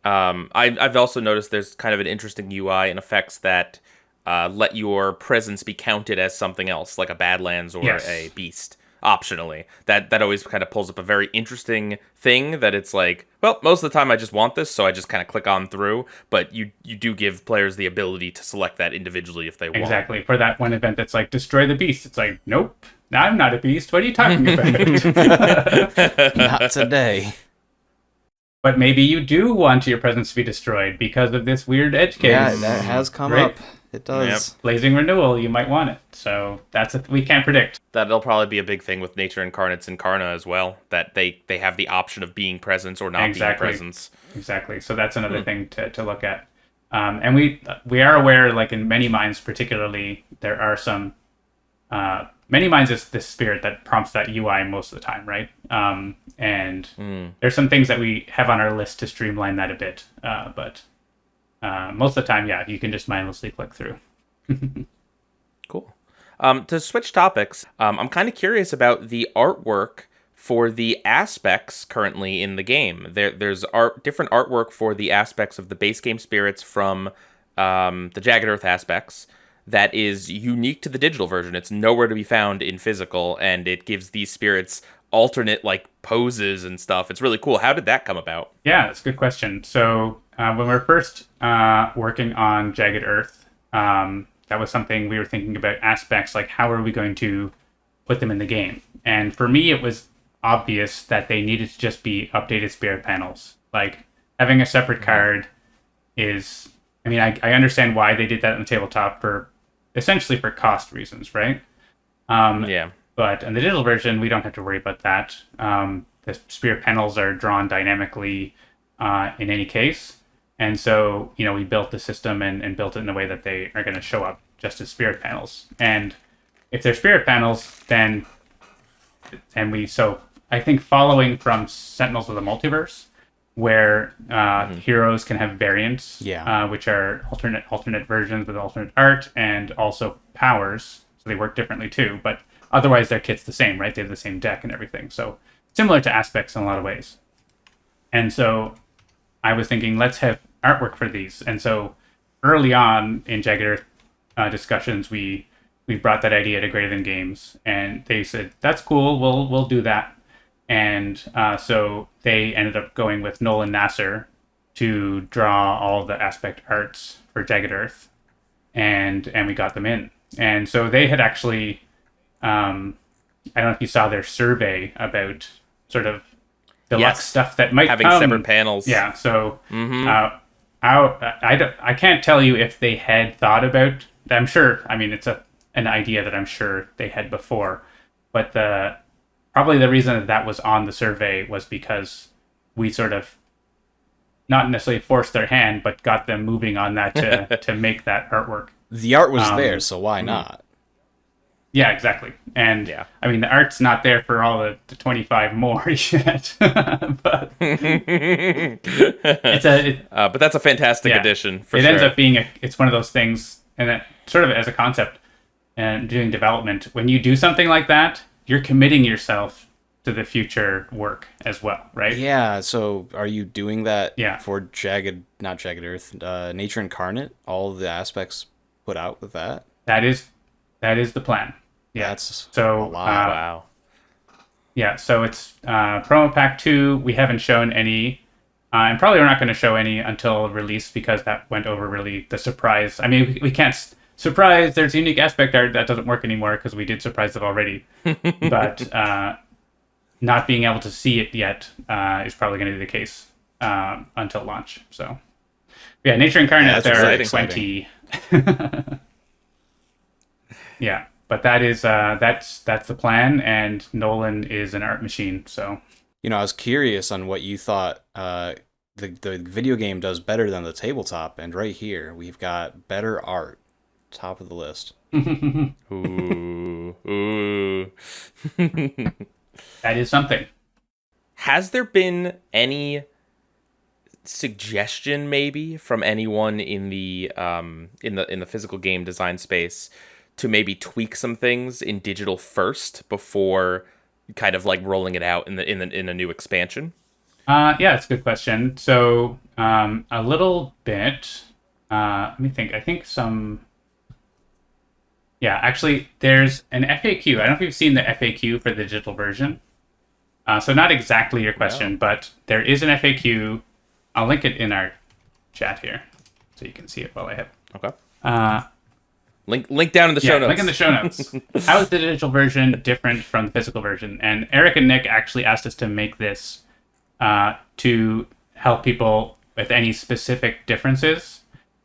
I've also noticed there's kind of an interesting UI and effects that let your presence be counted as something else, like a Badlands or a Beast. optionally. That always kind of pulls up a very interesting thing that it's like, well, most of the time I just want this, so I just kind of click on through, but you do give players the ability to select that individually if they want. Exactly. For that one event that's like, destroy the beast. It's like, nope, I'm not a beast. What are you talking about? Not today. But maybe you do want your presence to be destroyed because of this weird edge case. Yeah, that has come up. It does. Yep. Blazing Renewal, you might want it. So we can't predict. That'll probably be a big thing with Nature Incarnate's Incarna as well, that they have the option of being presence or not being presence. Exactly. So that's another thing to look at. And we are aware, like in many minds particularly, there are some... many minds is this spirit that prompts that UI most of the time, right? And there's some things that we have on our list to streamline that a bit. But most of the time, yeah, you can just mindlessly click through. Cool. To switch topics, I'm kind of curious about the artwork for the aspects currently in the game. There's different artwork for the aspects of the base game spirits from the Jagged Earth aspects that is unique to the digital version. It's nowhere to be found in physical, and it gives these spirits alternate like poses and stuff. It's really cool. How did that come about? Yeah, that's a good question. So when we were first working on Jagged Earth, that was something we were thinking about aspects like how are we going to put them in the game? And for me, it was obvious that they needed to just be updated spirit panels. Like having a separate card is, I mean, I understand why they did that on the tabletop essentially for cost reasons, right? Yeah. But in the digital version, we don't have to worry about that. The spirit panels are drawn dynamically in any case. And so, we built the system and built it in a way that they are going to show up just as spirit panels. And if they're spirit panels, then, so I think following from Sentinels of the Multiverse, where heroes can have variants, which are alternate versions with alternate art and also powers, so they work differently too. But otherwise, their kit's the same, right? They have the same deck and everything. So similar to aspects in a lot of ways. And so I was thinking, let's have artwork for these. And so early on in Jagged Earth discussions, we brought that idea to Greater Than Games, and they said, that's cool, we'll do that. And so they ended up going with Nolan Nasser to draw all the aspect arts for Jagged Earth, and we got them in. And so they had actually, I don't know if you saw their survey about sort of deluxe stuff that might having come. separate panels. Yeah, so I can't tell you if they had thought about. I'm sure. I mean, it's an idea that I'm sure they had before, but probably the reason that was on the survey was because we sort of not necessarily forced their hand, but got them moving on that to make that artwork. The art was there, so why not? Yeah, exactly. And I mean, the art's not there for all the 25 more yet, but but that's a fantastic addition. For it sure. ends up being it's one of those things, and that sort of as a concept and doing development, when you do something like that, you're committing yourself to the future work as well, right? Yeah, so are you doing that for not Jagged Earth, Nature Incarnate? All of the aspects put out with that? That is the plan. Yeah. That's so a lot. Wow. Yeah, so it's promo pack 2. We haven't shown any, and probably we're not going to show any until release because that went over really the surprise. I mean, we can't surprise. There's unique aspect art that doesn't work anymore because we did surprise it already. But not being able to see it yet is probably going to be the case until launch. So yeah, Nature Incarnate there at 20. Yeah. But that is that's the plan, and Nolan is an art machine. So, I was curious on what you thought the video game does better than the tabletop, and right here we've got better art, top of the list. Ooh. That is something. Has there been any suggestion, maybe, from anyone in the physical game design space to maybe tweak some things in digital first before kind of like rolling it out in a new expansion? Yeah, it's a good question. So a little bit. Let me think. I think some Yeah, actually, there's an FAQ. I don't know if you've seen the FAQ for the digital version. So not exactly your question, No. but there is an FAQ. I'll link it in our chat here, so you can see it while I have. Okay. Uh, Link down in the show notes. link in the show notes. How is the digital version different from the physical version? And Eric and Nick actually asked us to make this to help people with any specific differences.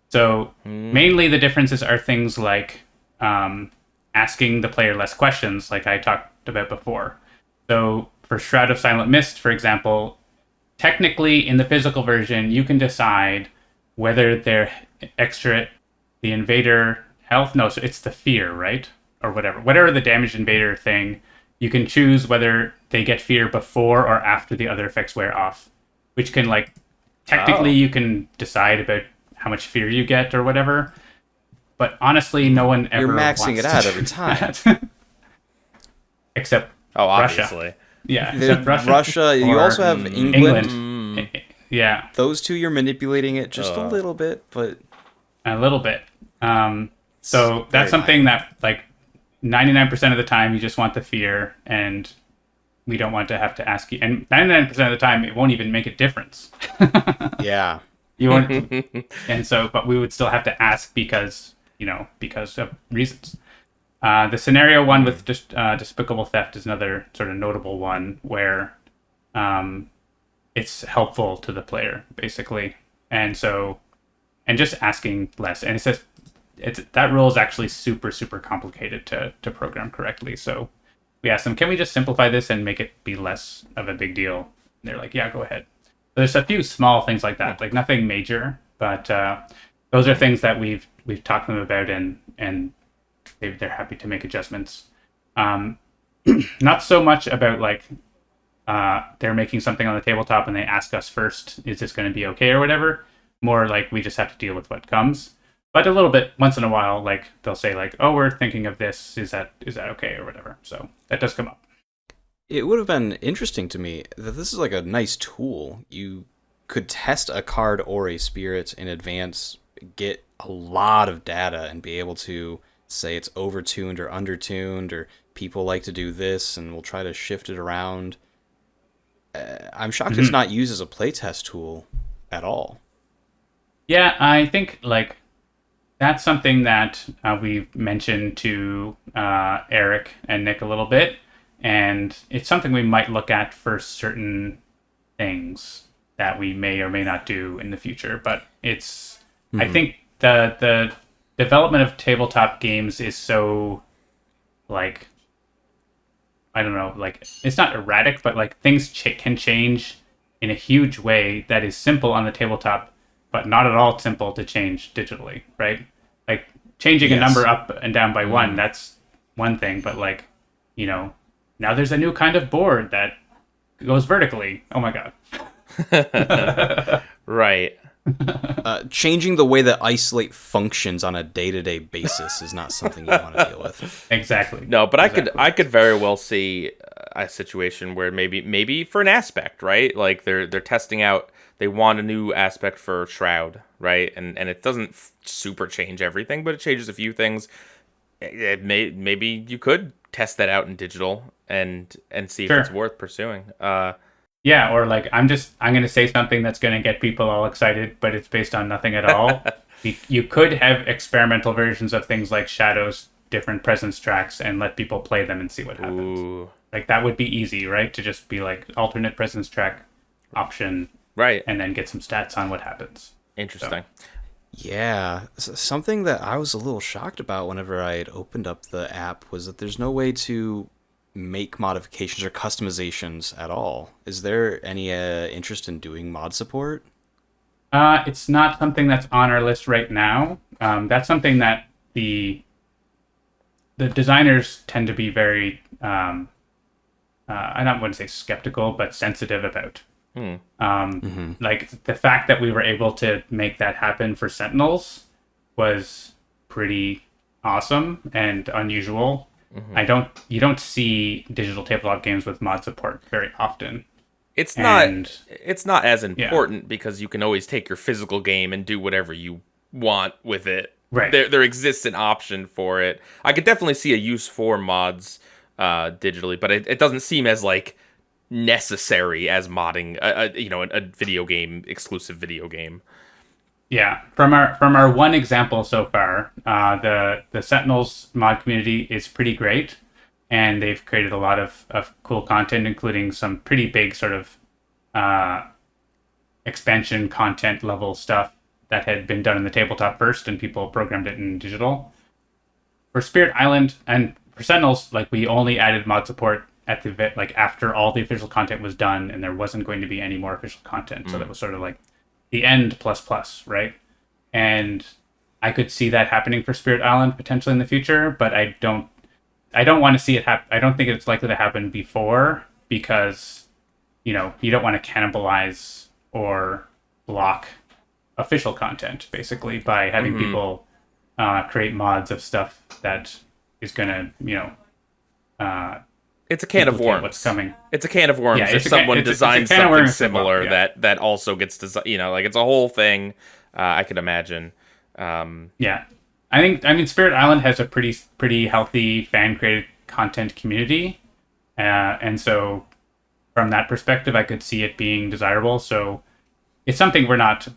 So mainly the differences are things like asking the player less questions, like I talked about before. So for Shroud of Silent Mist, for example, technically in the physical version, you can decide whether they're extra the invader health. No, so it's the fear, right? Or whatever the damaged invader thing, you can choose whether they get fear before or after the other effects wear off, which can like technically you can decide about how much fear you get or whatever. But honestly, no one ever You're maxing wants it to out do every time. that. Except obviously. Russia. Yeah, except Russia. You or also have England. Yeah, Those two, you're manipulating it just a little bit, but a little bit. So Very that's something that like 99% of the time you just want the fear, and we don't want to have to ask you. And 99% of the time it won't even make a difference. yeah. You won't, and so, but we would still have to ask because of reasons. The scenario one with just despicable theft is another sort of notable one where it's helpful to the player basically, and just asking less. And it says that rule is actually super complicated to program correctly. So we asked them, can we just simplify this and make it be less of a big deal? And they're like, yeah, go ahead. There's a few small things like that, like nothing major, but those are things that we've talked to them about, and they're happy to make adjustments. Not so much about like they're making something on the tabletop and they ask us first, is this going to be okay or whatever? More like we just have to deal with what comes. But a little bit once in a while, like they'll say like, oh, we're thinking of this. Is that okay or whatever? So that does come up. It would have been interesting to me that this is like a nice tool. You could test a card or a spirit in advance, get a lot of data, and be able to say it's overtuned or undertuned, or people like to do this, and we'll try to shift it around. I'm shocked it's not used as a playtest tool at all. Yeah, I think like that's something that we've mentioned to Eric and Nick a little bit. And it's something we might look at for certain things that we may or may not do in the future. But it's, I think the development of tabletop games is so, like, I don't know, like, it's not erratic, but like things can change in a huge way that is simple on the tabletop, but not at all simple to change digitally, right? Like changing a number up and down by one, that's one thing, but like, now there's a new kind of board that goes vertically. Oh my god. Right. Changing the way that isolate functions on a day-to-day basis is not something you want to deal with. Exactly. No, but I could very well see a situation where maybe for an aspect, right? Like they're testing out, they want a new aspect for Shroud, right? And it doesn't super change everything, but it changes a few things. Maybe you could test that out in digital and see if it's worth pursuing. Yeah, or like I'm going to say something that's going to get people all excited, but it's based on nothing at all. You could have experimental versions of things like Shadows, different presence tracks, and let people play them and see what happens. Ooh. Like that would be easy, right? To just be like alternate presence track option, right, and then get some stats on what happens. Interesting. So. Yeah, something that I was a little shocked about whenever I had opened up the app was that there's no way to make modifications or customizations at all. Is there any interest in doing mod support? It's not something that's on our list right now. That's something that the designers tend to be very, I don't want to say skeptical, but sensitive about. Like the fact that we were able to make that happen for Sentinels was pretty awesome and unusual. You don't see digital tabletop games with mod support very often. It's not as important because you can always take your physical game and do whatever you want with it Right. there exists an option for it. I could definitely see a use for mods digitally, but it doesn't seem as like necessary as modding a video game exclusive video game. Yeah, from our one example so far, the Sentinels mod community is pretty great, and they've created a lot of cool content, including some pretty big sort of expansion content level stuff that had been done in the tabletop first, and people programmed it in digital. For Spirit Island and for Sentinels, like we only added mod support at the like after all the official content was done, and there wasn't going to be any more official content, so that was sort of like the end plus plus, right? And I could see that happening for Spirit Island potentially in the future, but I don't want to see it happen. I don't think it's likely to happen before, because you don't want to cannibalize or block official content basically by having people create mods of stuff that is going to it's a can of worms. What's coming? It's a can of worms. If someone designs something similar that also gets designed, like it's a whole thing. I could imagine. Yeah, I mean, Spirit Island has a pretty healthy fan created content community, and so from that perspective, I could see it being desirable. So it's something we're not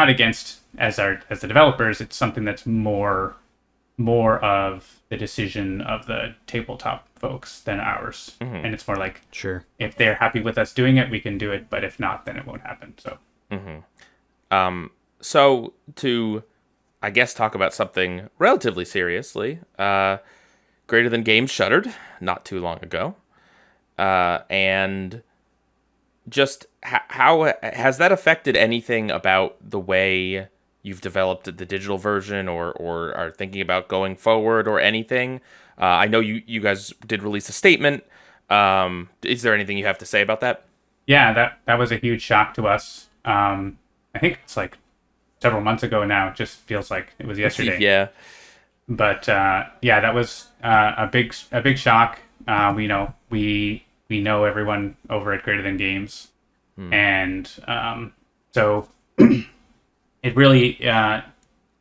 against as the developers. It's something that's more of the decision of the tabletop folks than ours. And it's more like, sure, if they're happy with us doing it, we can do it, but if not, then it won't happen. So so to, I guess, talk about something relatively seriously, Greater Than Games shuttered not too long ago, and just how has that affected anything about the way you've developed the digital version or are thinking about going forward or anything? I know you guys did release a statement. Is there anything you have to say about that? Yeah, that was a huge shock to us. I think it's like several months ago now. It just feels like it was yesterday. Yeah. But that was a big shock. We know everyone over at Greater Than Games, and so it really,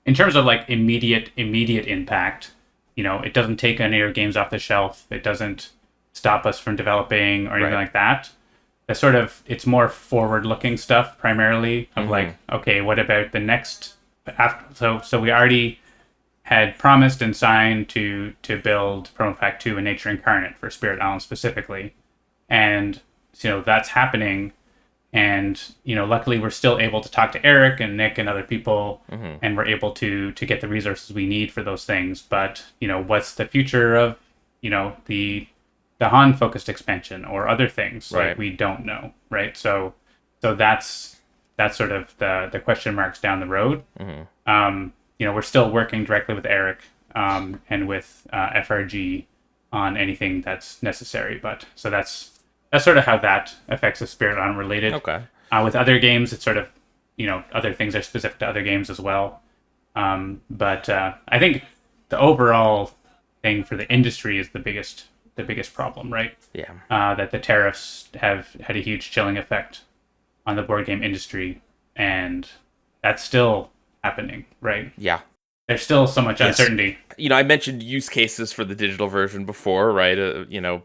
in terms of like immediate impact, it doesn't take any of our games off the shelf. It doesn't stop us from developing or anything like that. It's more forward-looking stuff primarily of like, okay, what about the next? So we already had promised and signed to build Promo Pack 2 and Nature Incarnate for Spirit Island specifically, and that's happening. And luckily we're still able to talk to Eric and Nick and other people, and we're able to get the resources we need for those things. But what's the future of the Han focused expansion or other things? Right. Like, we don't know, right? So that's sort of the question marks down the road. We're still working directly with Eric and with FRG on anything that's necessary. But so that's sort of how that affects the Spirit Island related. Okay. With other games, it's sort of, other things are specific to other games as well. But I think the overall thing for the industry is the biggest problem, right? Yeah. That the tariffs have had a huge chilling effect on the board game industry, and that's still happening, right? Yeah. There's still so much uncertainty. I mentioned use cases for the digital version before, right?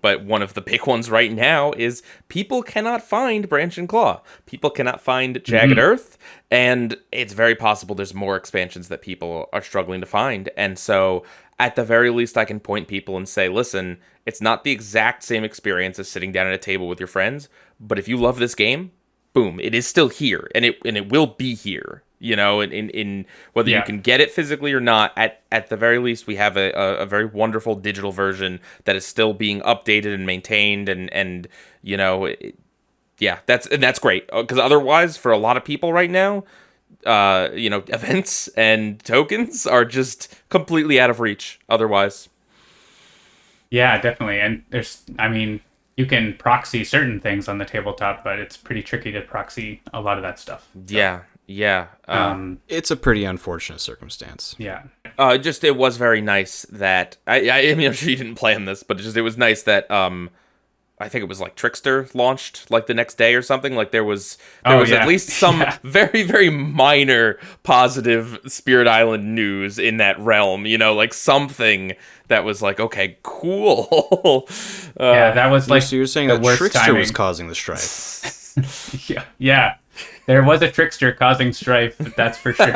But one of the big ones right now is people cannot find Branch and Claw. People cannot find Jagged Earth, and it's very possible there's more expansions that people are struggling to find. And so, at the very least, I can point people and say, listen, it's not the exact same experience as sitting down at a table with your friends, but if you love this game, boom, it is still here, and it will be here. In whether you can get it physically or not, at the very least, we have a very wonderful digital version that is still being updated and maintained, and that's great, because otherwise, for a lot of people right now, events and tokens are just completely out of reach. Otherwise, yeah, definitely, and you can proxy certain things on the tabletop, but it's pretty tricky to proxy a lot of that stuff. So. Yeah. It's a pretty unfortunate circumstance. Yeah. It was very nice that I'm sure you didn't plan this, but it was nice that I think it was like Trickster launched like the next day or something. Like there was at least some very, very minor positive Spirit Island news in that realm, you know, like something that was like, okay, cool. That was like so you're saying the that worst Trickster timing. was causing the strife. Yeah. There was a Trickster causing strife, that's for sure.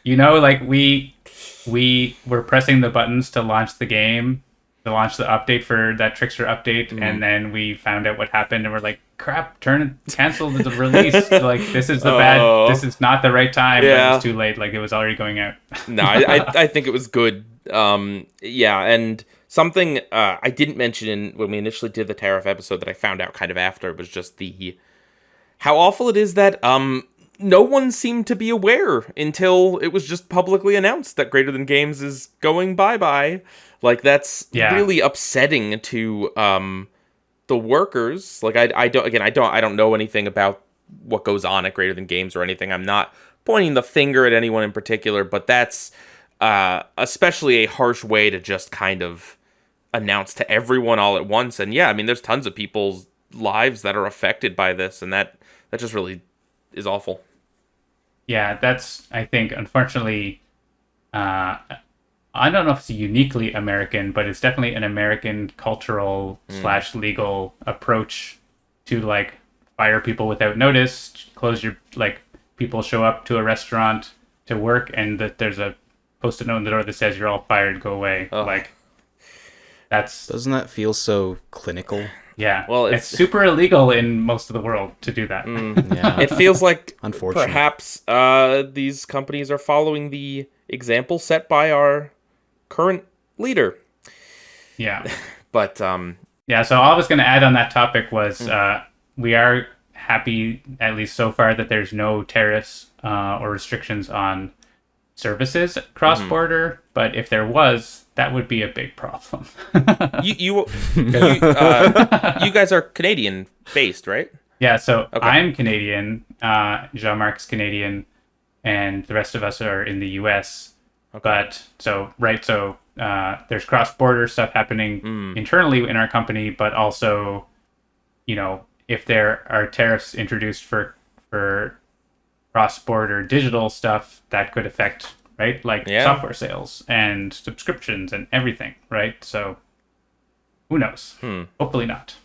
You know, like we were pressing the buttons to launch the game, to launch the update for that Trickster update, and then we found out what happened, and we're like, crap, cancel the release. Like, this is this is not the right time. Yeah. But it was too late. Like, it was already going out. No, I think it was good. And something I didn't mention when we initially did the tariff episode that I found out kind of after was just how awful it is that no one seemed to be aware until it was just publicly announced that Greater Than Games is going bye-bye. Like, that's really upsetting to the workers. Like, I don't know anything about what goes on at Greater Than Games or anything. I'm not pointing the finger at anyone in particular, but that's especially a harsh way to just kind of announce to everyone all at once. And yeah, I mean, there's tons of people's lives that are affected by this, and that just really is awful. Yeah, that's, I think, unfortunately, I don't know if it's uniquely American, but it's definitely an American cultural / legal approach to, like, fire people without notice, close your, like, people show up to a restaurant to work, and that there's a post-it note on the door that says you're all fired, go away. Oh. Like, that's... Doesn't that feel so clinical? Yeah. Well, it's super illegal in most of the world to do that. Yeah. It feels like Unfortunate. perhaps these companies are following the example set by our current leader. Yeah. But yeah, so all I was going to add on that topic was we are happy, at least so far, that there's no tariffs or restrictions on services cross-border, but if there was, that would be a big problem. you guys are Canadian based, right? Yeah, so Okay. I'm Canadian, Jean-Marc's Canadian, and the rest of us are in the US. Okay. But there's cross-border stuff happening internally in our company, but also, you know, if there are tariffs introduced for cross-border digital stuff, that could affect, right? Like software sales and subscriptions and everything, right? So who knows? Hopefully not.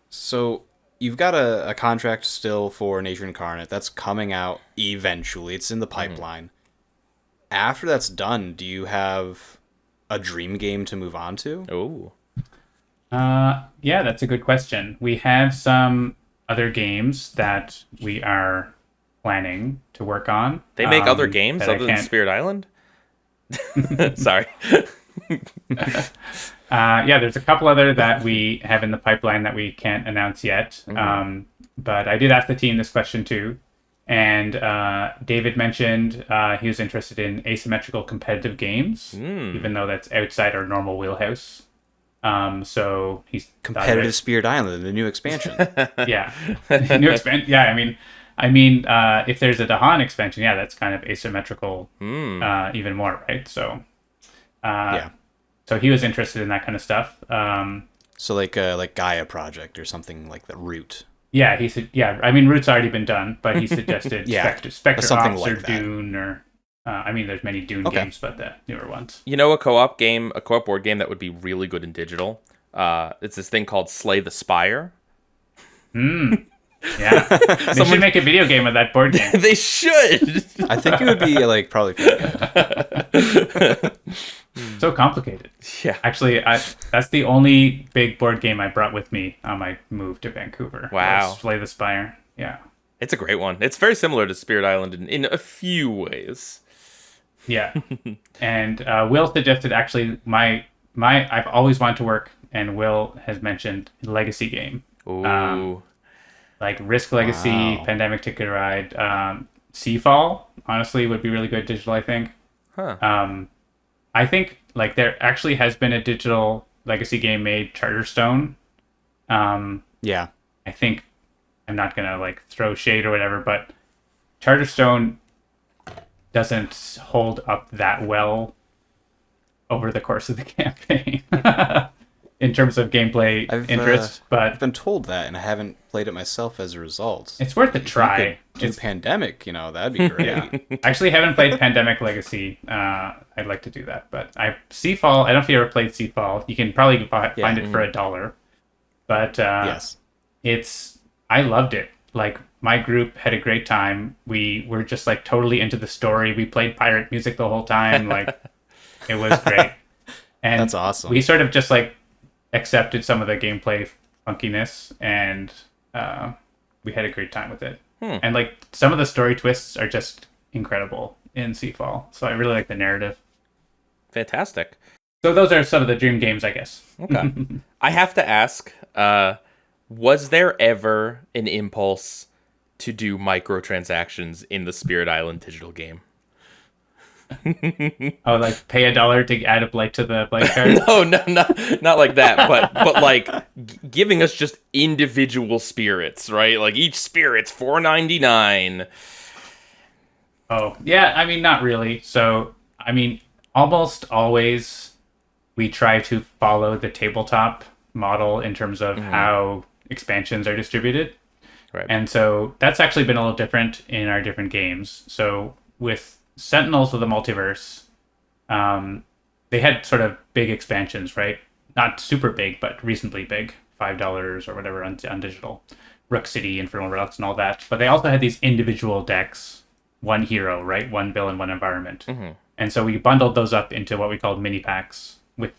So you've got a contract still for Nature Incarnate that's coming out eventually. It's in the pipeline. After that's done, do you have a dream game to move on to? Oh. Yeah, that's a good question. We have some other games that we are planning to work on. They make other games that I other than can't- Spirit Island? Sorry. Yeah, there's a couple other that we have in the pipeline that we can't announce yet. But I did ask the team this question too. And David mentioned he was interested in asymmetrical competitive games, even though that's outside our normal wheelhouse. So he's Competitive Spirit Island, the new expansion. Yeah, new expansion. Yeah, I mean, if there's a Dahan expansion, yeah, that's kind of asymmetrical, even more, right? So, Yeah. So he was interested in that kind of stuff. So like Gaia Project or something like the Root. Yeah, he said. Yeah, I mean, Root's already been done, but he suggested Yeah, Spectre something Ops like or that. Dune, or I mean, there's many Dune Okay. games, but the newer ones. You know, a co-op board game that would be really good in digital? It's this thing called Slay the Spire. Yeah, they should make a video game of that board game. They should! I think it would be like probably pretty good. So complicated. Yeah. Actually, that's the only big board game I brought with me on my move to Vancouver. Wow. was Slay the Spire. Yeah. It's a great one. It's very similar to Spirit Island in a few ways. Yeah. And Will suggested actually I've always wanted to work, and Will has mentioned Legacy game. Ooh. Like Risk Legacy, Wow. Pandemic Ticket Ride, Seafall, honestly, would be really good digital, I think. Huh. I think like there actually has been a digital Legacy game made, Charterstone. Yeah. I think I'm not gonna like throw shade or whatever, but Charterstone doesn't hold up that well over the course of the campaign in terms of gameplay interest. But I've been told that, and I haven't played it myself as a result. it's worth a If you try. could do Pandemic, that'd be great. Yeah. I actually haven't played Pandemic Legacy. I'd like to do that, but Seafall. I don't know if you ever played Seafall. You can probably find it for $1, but Yes. I loved it. Like, my group had a great time. We were just like totally into the story. We played pirate music the whole time. Like, it was great. And That's awesome. we sort of just like accepted some of the gameplay funkiness, and we had a great time with it. And like, some of the story twists are just incredible in Seafall. So I really like the narrative. Fantastic. So those are some of the dream games, I guess. Okay. I have to ask, was there ever an impulse to do microtransactions in the Spirit Island digital game? Oh, like pay $1 to add a blight to the blight card? No, not like that, but like giving us just individual spirits, right? Like each spirit's $4.99. Oh, yeah, I mean, not really. So, I mean, almost always we try to follow the tabletop model in terms of how expansions are distributed. Right. And so that's actually been a little different in our different games. So with Sentinels of the Multiverse, they had sort of big expansions, right? Not super big, but reasonably big, $5 or whatever on digital. Rook City, Infernal Relics, and all that. But they also had these individual decks, one hero, right? One villain, one environment. And so we bundled those up into what we called mini packs with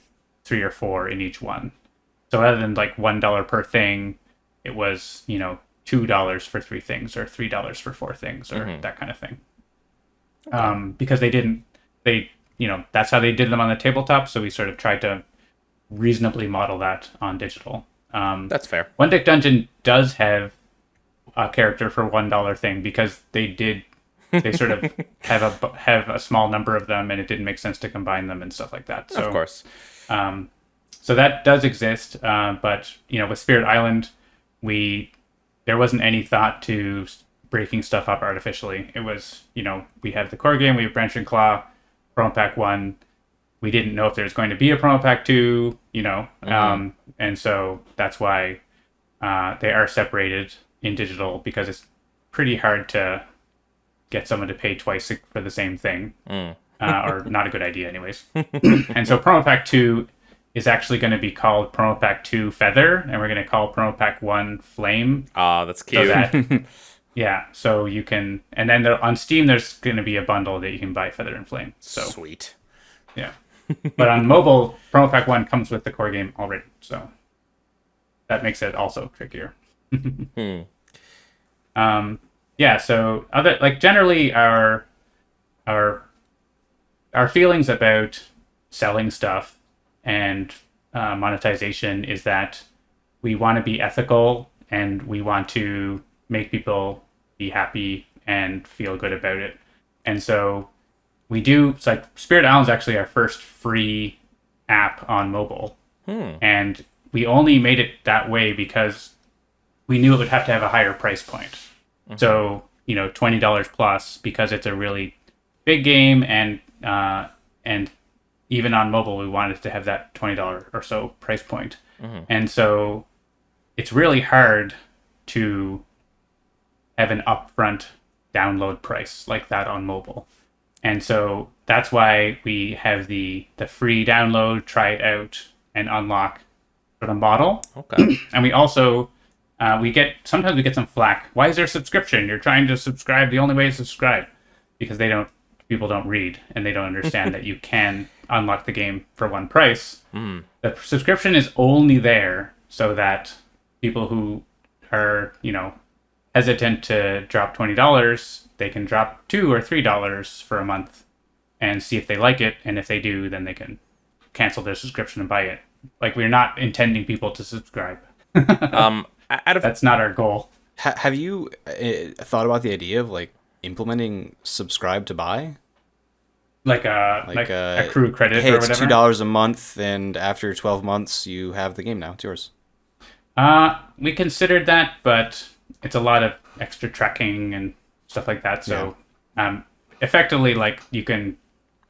3 or 4 in each one. So rather than like $1 per thing, it was, $2 for 3 things or $3 for 4 things or that kind of thing. Because that's how they did them on the tabletop. So we sort of tried to reasonably model that on digital. That's fair. One Deck Dungeon does have a character for $1 thing because they sort of have a small number of them, and it didn't make sense to combine them and stuff like that. So, of course. So that does exist, but with Spirit Island, there wasn't any thought to breaking stuff up artificially. It was, we have the core game, we have Branch and Claw, Promo Pack 1. We didn't know if there was going to be a Promo Pack 2, and so that's why they are separated in digital, because it's pretty hard to get someone to pay twice for the same thing, or not a good idea anyways. And so Promo Pack 2 is actually going to be called Promo Pack 2 Feather, and we're going to call Promo Pack 1 Flame. Ah, that's cute. So you can, and then on Steam there's going to be a bundle that you can buy Feather and Flame. So sweet. Yeah. But on mobile, Promo Pack 1 comes with the core game already, so that makes it also trickier. So generally our feelings about selling stuff and monetization is that we want to be ethical and we want to make people be happy and feel good about it. And so it's like Spirit Island's actually our first free app on mobile. And we only made it that way because we knew it would have to have a higher price point. So, $20 plus, because it's a really big game, and even on mobile, we wanted to have that $20 or so price point. And so it's really hard to have an upfront download price like that on mobile. And so that's why we have the free download, try it out, and unlock for the model. Okay. And we also, sometimes we get some flack. Why is there a subscription? You're trying to subscribe. The only way is to subscribe. Because people don't read, and they don't understand that you can unlock the game for one price. The subscription is only there so that people who are, hesitant to drop $20, they can drop $2 or $3 for a month and see if they like it. And if they do, then they can cancel their subscription and buy it. Like, we're not intending people to subscribe. That's not our goal. Have you thought about the idea of implementing subscribe to buy? Like accrue credit, hey, or it's whatever? $2 a month, and after 12 months, you have the game now. It's yours. We considered that, but it's a lot of extra tracking and stuff like that. So, effectively, you can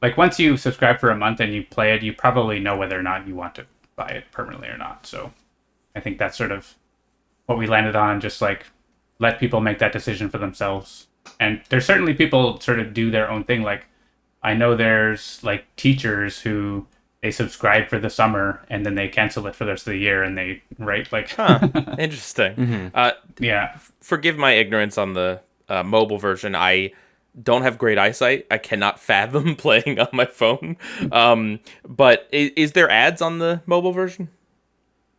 like once you subscribe for a month and you play it, you probably know whether or not you want to buy it permanently or not. So I think that's sort of what we landed on, just like let people make that decision for themselves. And there's certainly people sort of do their own thing. Like I know there's like teachers who they subscribe for the summer and then they cancel it for the rest of the year and they write like Interesting. yeah. Forgive my ignorance on the mobile version. I don't have great eyesight. I cannot fathom playing on my phone. But is there ads on the mobile version?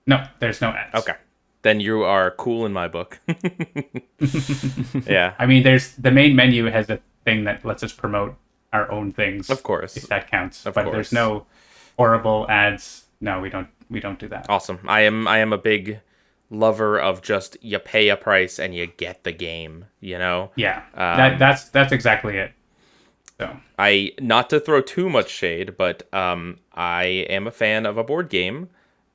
No, there's no ads. Okay. Then you are cool in my book. Yeah. I mean, there's the main menu has a thing that lets us promote our own things. Of course. If that counts. Of but course. There's no horrible ads. No, we don't do that. Awesome. I am a big lover of just you pay a price and you get the game, you know? Yeah. That's exactly it. So I not to throw too much shade, but I am a fan of a board game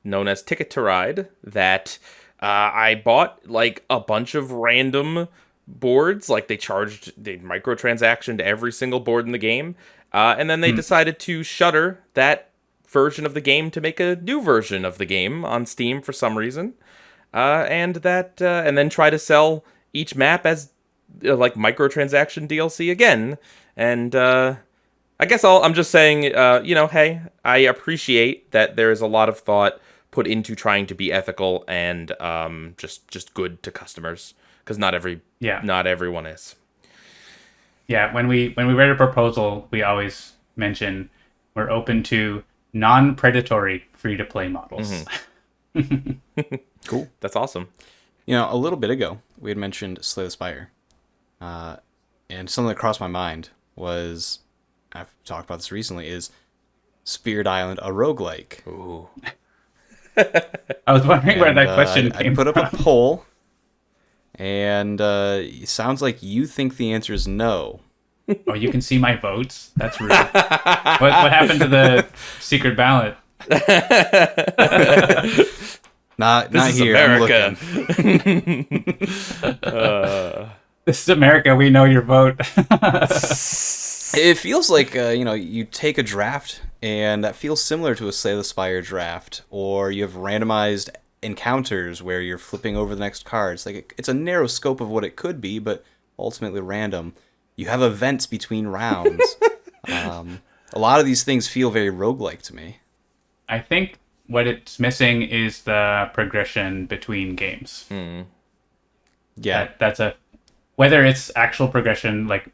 known as Ticket to Ride that I bought like a bunch of random boards. Like they microtransaction to every single board in the game, and then they decided to shutter that version of the game to make a new version of the game on Steam for some reason, and then try to sell each map as like microtransaction DLC again. And I guess I'm just saying, hey, I appreciate that there is a lot of thought put into trying to be ethical and just good to customers, because not everyone is. yeah, when we write a proposal, we always mention we're open to non-predatory free-to-play models. Cool. That's awesome. You know, a little bit ago, we had mentioned Slay the Spire. And something that crossed my mind was, I've talked about this recently, is Spirit Island a roguelike? Ooh. I was wondering where that question I came put up from. a poll, and it sounds like you think the answer is no. Oh, you can see my votes? That's rude. What happened to the secret ballot? Not This is here. America. I'm looking. This is America. We know your vote. It feels like you take a draft, and that feels similar to a Slay the Spire draft, or you have randomized encounters where you're flipping over the next cards. Like it's a narrow scope of what it could be, but ultimately random. You have events between rounds. A lot of these things feel very roguelike to me. I think what it's missing is the progression between games. Yeah. That's whether it's actual progression, like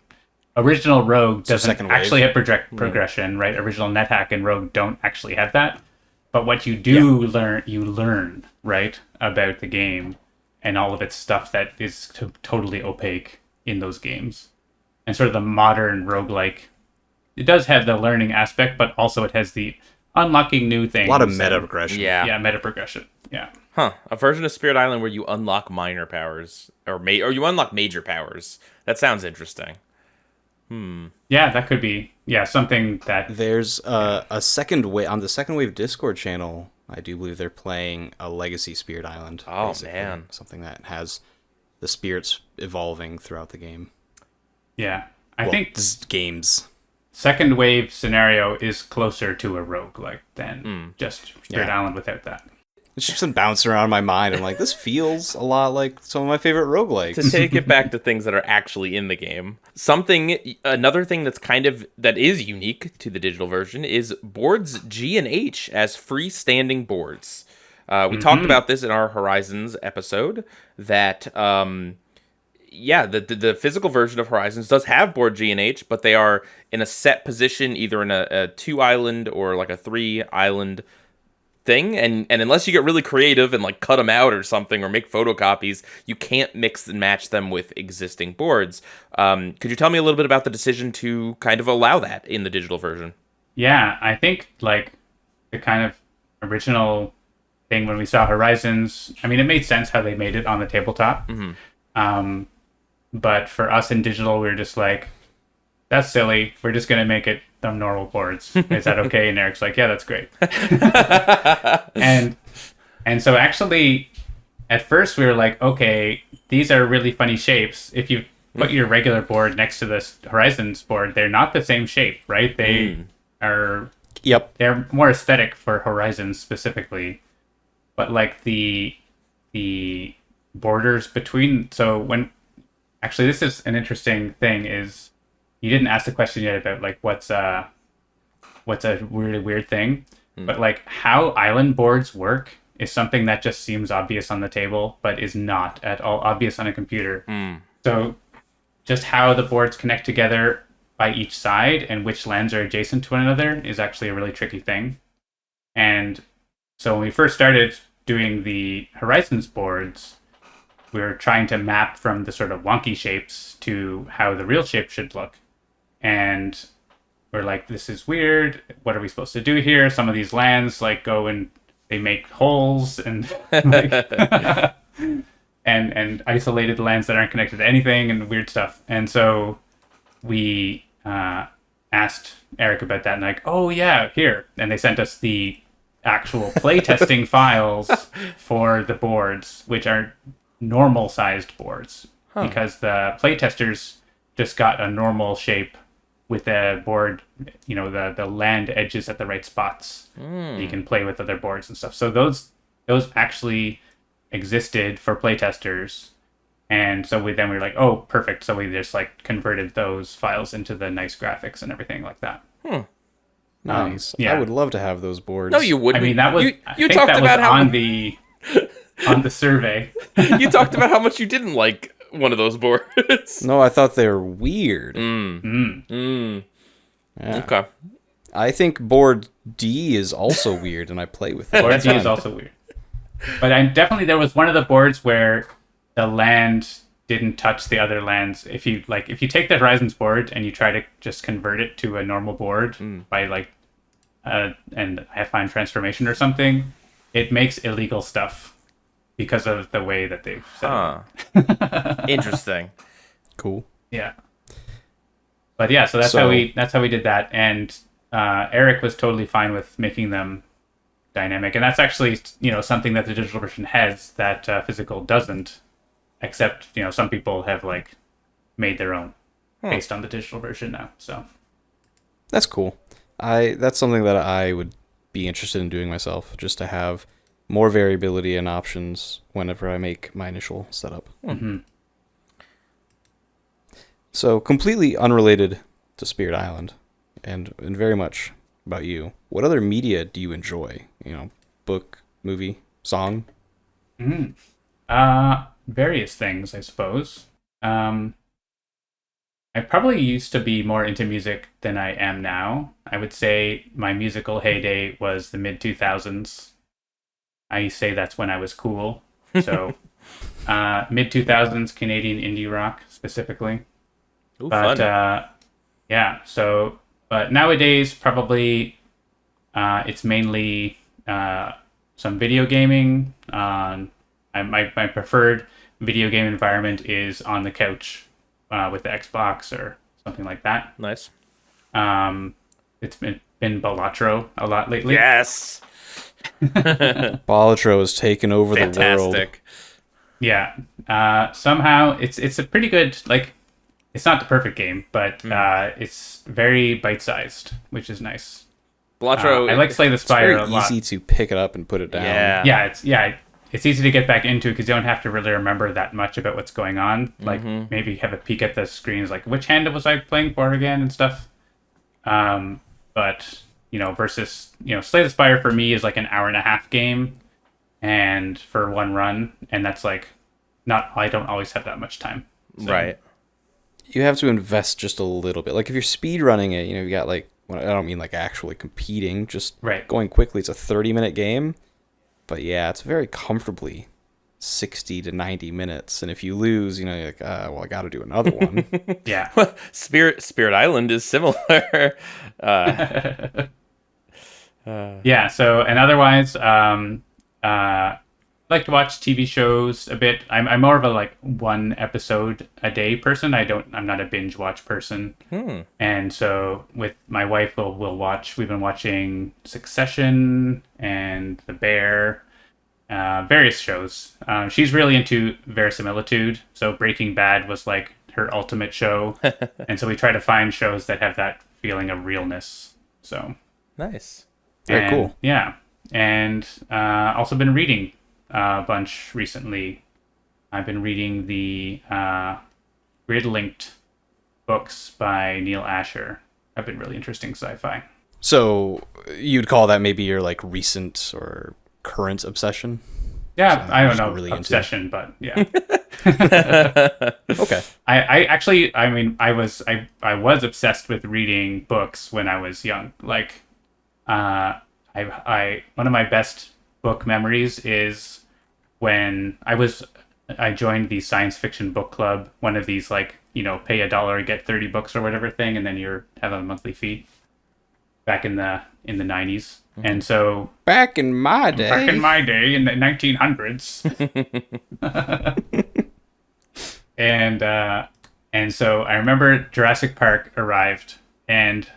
original Rogue doesn't second wave. actually have progression, right? Original NetHack and Rogue don't actually have that. But what you do learn, right, about the game and all of its stuff that is totally opaque in those games. And sort of the modern roguelike, it does have the learning aspect, but also it has the unlocking new things. A lot of meta progression. Yeah. Yeah, meta progression. Yeah. Huh. A version of Spirit Island where you unlock minor powers or you unlock major powers. That sounds interesting. Yeah, that could be something that There's a second wave on the second wave Discord channel. I do believe they're playing a Legacy Spirit Island. Oh, basically. man. Something that has the spirits evolving throughout the game. I think games. second wave scenario is closer to a roguelike than just Spirit Yeah. Island without that. It's just been bouncing around in my mind. I'm like, this feels a lot like some of my favorite roguelikes. To take it back to things that are actually in the game, another thing that is unique to the digital version is boards G and H as freestanding boards. We talked about this in our Horizons episode that the physical version of Horizons does have board G and H, but they are in a set position, either in a 2-island or like a 3-island thing, and unless you get really creative and like cut them out or something or make photocopies, you can't mix and match them with existing boards. Could you tell me a little bit about the decision to kind of allow that in the digital version? Yeah, I think like the kind of original thing when we saw Horizons, I mean, it made sense how they made it on the tabletop. But for us in digital, we were just like, that's silly. We're just going to make it them normal boards. Is that okay? And Eric's like, yeah, that's great. and so actually, at first we were like, okay, these are really funny shapes. If you've put your regular board next to this Horizons board, they're not the same shape, right? They are. Yep. They're more aesthetic for Horizons specifically, but like the borders between. So when actually, this is an interesting thing. Is you didn't ask the question yet about like what's a really weird thing, but like how island boards work is something that just seems obvious on the table, but is not at all obvious on a computer. So just how the boards connect together by each side and which lands are adjacent to one another is actually a really tricky thing. And so when we first started doing the Horizons boards, we were trying to map from the sort of wonky shapes to how the real shape should look. And we're like, this is weird. What are we supposed to do here? Some of these lands like go and they make holes and like, and isolated lands that aren't connected to anything and weird stuff. And so we asked Eric about that and like, oh yeah, here. And they sent us the actual playtesting files for the boards, which are normal sized boards because the playtesters just got a normal shape with the board, you know, the land edges at the right spots. You can play with other boards and stuff. So those actually existed for playtesters. And so we were like, oh, perfect. So we just like converted those files into the nice graphics and everything like that. Nice. Yeah. I would love to have those boards. No, you wouldn't. I mean, that was you talked about how on the survey. you talked about how much you didn't like one of those boards. No, I thought they were weird. Yeah. Okay. I think board D is also weird, and I play with it. Board D is also weird. But there was one of the boards where the land didn't touch the other lands. If you take the Horizons board and you try to just convert it to a normal board by like an affine transformation or something, it makes illegal stuff because of the way that they've set it. Interesting. Cool. Yeah. But yeah, so that's how we did that, and Eric was totally fine with making them dynamic, and that's actually, you know, something that the digital version has that physical doesn't. Except, you know, some people have like made their own based on the digital version now. So that's cool. That's something that I would be interested in doing myself, just to have more variability and options whenever I make my initial setup. So completely unrelated to Spirit Island, and very much about you. What other media do you enjoy? You know, book, movie, song? Various things, I suppose. I probably used to be more into music than I am now. I would say my musical heyday was the mid-2000s. I say that's when I was cool. So mid-2000s Canadian indie rock specifically. Ooh, but fun. But nowadays probably it's mainly some video gaming. My preferred video game environment is on the couch with the Xbox or something like that. Nice. It's been Balatro a lot lately. Yes. Balatro has taken over the world. Fantastic. Yeah. Somehow it's a pretty good, like, it's not the perfect game, but it's very bite-sized, which is nice. Balatro. I like Slay the Spire a lot. It's very easy to pick it up and put it down. Yeah. It's easy to get back into because you don't have to really remember that much about what's going on. Like maybe have a peek at the screens, like which hand was I playing for again and stuff. But you know, versus, you know, Slay the Spire for me is like an hour-and-a-half game, and for one run, and that's like I don't always have that much time. So. Right. You have to invest just a little bit. Like if you're speed running it, you know, you got like, well, I don't mean like actually competing, just going quickly. It's a 30-minute game. But yeah, it's very comfortably 60 to 90 minutes. And if you lose, you know, you're like, well, I got to do another one. Yeah. Spirit Island is similar. Yeah. So, and otherwise, I like to watch TV shows a bit. I'm more of a like one episode a day person. I'm not a binge watch person. And so with my wife, we'll watch. We've been watching Succession and The Bear, various shows. She's really into verisimilitude. So Breaking Bad was like her ultimate show. And so we try to find shows that have that feeling of realness. So Nice. Very cool. Yeah. And also been reading a bunch recently. I've been reading the grid-linked books by Neil Asher. Have been really interesting sci-fi. So you'd call that maybe your like recent or current obsession? Yeah, So I don't just know, really into obsession, but yeah. Okay. I actually, I mean, I was obsessed with reading books when I was young. Like, I one of my best book memories is when I joined the science fiction book club, one of these like, you know, pay $1 get 30 books or whatever thing, and then you have a monthly fee. Back in the 90s, and so Back in my day, in the 1900s, and so I remember Jurassic Park arrived, and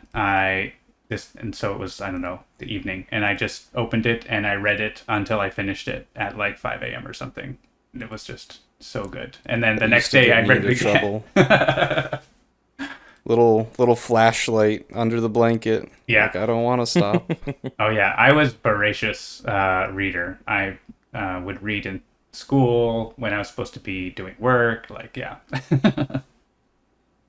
so it was, I don't know, the evening, and I just opened it and I read it until I finished it at like 5 a.m. or something. And it was just so good. And then the next day I read it again. Little flashlight under the blanket. Yeah. Like, I don't want to stop. Oh yeah, I was voracious reader. I would read in school when I was supposed to be doing work. Like, yeah.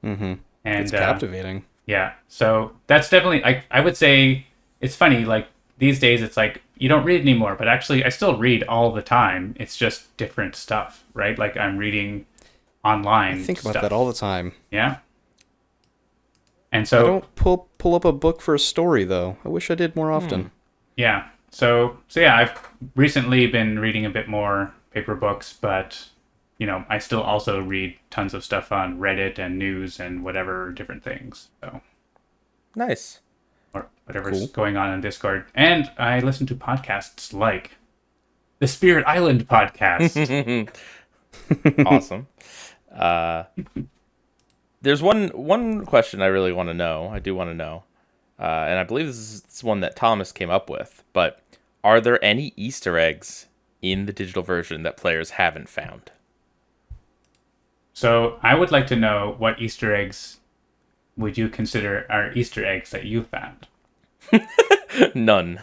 Mm-hmm. And It's captivating. yeah, so that's definitely, I would say, it's funny, like these days it's like you don't read anymore, but actually I still read all the time. It's just different stuff, right? Like I'm reading online I think about stuff. that all the time. Yeah. And I so don't pull up a book for a story though. I wish I did more often. yeah. So yeah, I've recently been reading a bit more paper books, but you know, I still also read tons of stuff on Reddit and news and whatever different things. So Nice. or whatever's Cool. going on in Discord. And I listen to podcasts like the Spirit Island podcast. Awesome. There's one question I really want to know. I do want to know. And I believe this is one that Thomas came up with. But are there any Easter eggs in the digital version that players haven't found? So I would like to know, what Easter eggs would you consider are Easter eggs that you found? None.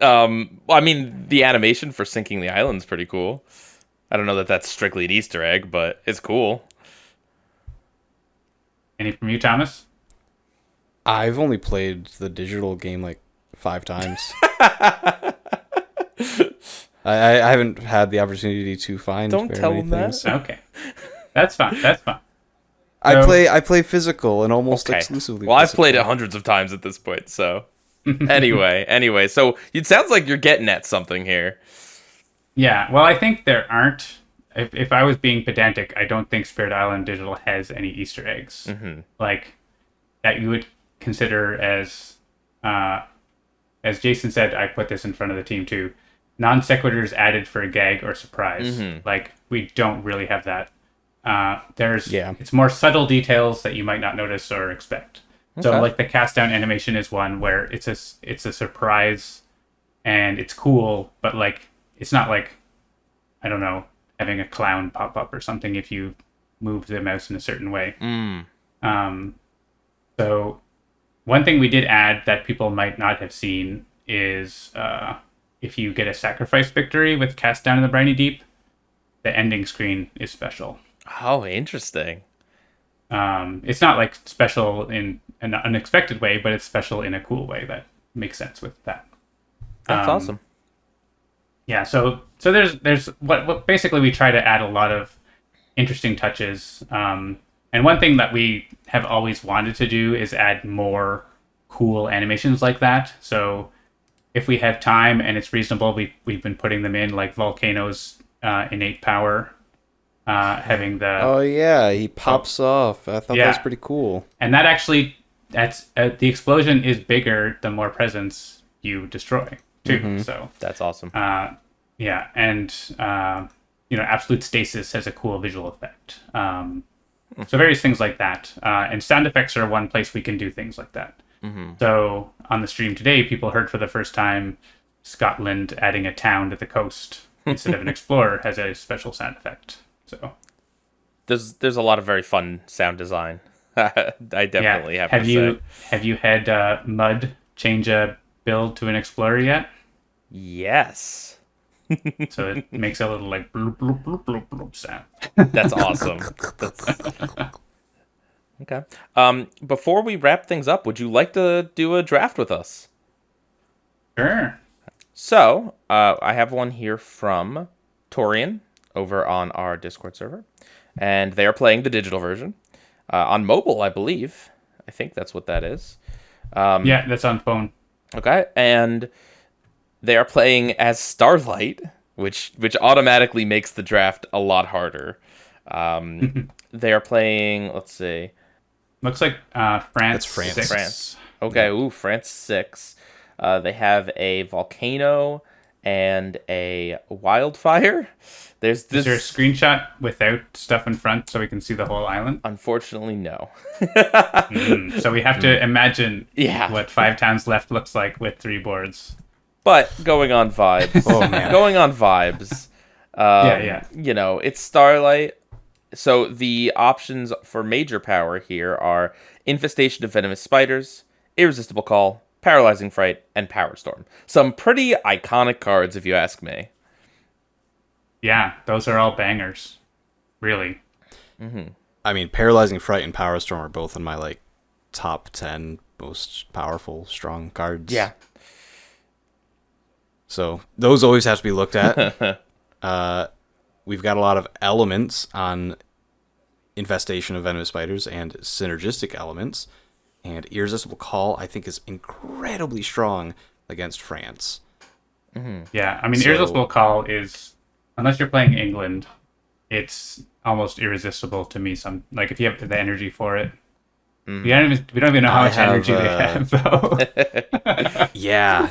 I mean, the animation for sinking the island's pretty cool. I don't know that that's strictly an Easter egg, but it's cool. Any from you, Thomas? I've only played the digital game like 5 times. I haven't had the opportunity to find Don't very tell many him that. things. Okay. That's fine. That's fine. I So- play physical and almost Okay. exclusively. Well, I've physical. played it hundreds of times at this point, so. Anyway, so it sounds like you're getting at something here. Yeah, well, I think there aren't. If I was being pedantic, I don't think Spirit Island Digital has any Easter eggs. Like, that you would consider as Jason said, I put this in front of the team too, non sequiturs added for a gag or surprise. Like, we don't really have that. It's more subtle details that you might not notice or expect. So Okay. like the cast down animation is one where it's a surprise and it's cool, but like it's not like, I don't know, having a clown pop up or something if you move the mouse in a certain way. So one thing we did add that people might not have seen is if you get a sacrifice victory with cast down in the briny deep, the ending screen is special. Oh, interesting. It's not like special in an unexpected way, but it's special in a cool way that makes sense with that. That's awesome. Yeah, so there's what basically we try to add a lot of interesting touches. And one thing that we have always wanted to do is add more cool animations like that. So if we have time and it's reasonable, we've been putting them in, like Volcano's innate power, having the Oh yeah, he pops off. I thought that was Yeah. pretty cool. and that actually that's the explosion is bigger the more presence you destroy too. So That's awesome. yeah, and absolute stasis has a cool visual effect. So various things like that, and sound effects are one place we can do things like that. So on the stream today, people heard for the first time Scotland adding a town to the coast instead of an explorer has a special sound effect. So there's a lot of very fun sound design. I definitely have to say. Have you had Mud change a build to an Explorer yet? Yes. So it makes a little like bloop, bloop, bloop, bloop, bloop sound. That's awesome. Okay. Before we wrap things up, would you like to do a draft with us? Sure. So, I have one here from Torian over on our Discord server, and they are playing the digital version on mobile, I believe. I think that's what that is. Yeah, that's on phone. Okay, and they are playing as Starlight, which automatically makes the draft a lot harder. They are playing, let's see. Looks like France. That's France. 6. France. Okay, ooh, France 6. They have a volcano and a wildfire. There's this. Is there a screenshot without stuff in front so we can see the whole island? Unfortunately, no. So we have to imagine Yeah. what 5 Towns Left looks like with 3 boards. But going on vibes. Oh, man. Going on vibes. Yeah. You know, it's Starlight. So the options for major power here are Infestation of Venomous Spiders, Irresistible Call, Paralyzing Fright, and Power Storm. Some pretty iconic cards, if you ask me. Yeah, those are all bangers. Really. I mean, Paralyzing Fright and Power Storm are both in my like top 10 most powerful, strong cards. Yeah. So those always have to be looked at. We've got a lot of elements on Infestation of Venomous Spiders and synergistic elements. And Irresistible Call, I think, is incredibly strong against France. Yeah, I mean, So- Irresistible Call is, unless you're playing England, it's almost irresistible to me. Like if you have the energy for it. We don't even know how I much energy they have, have, though. Yeah.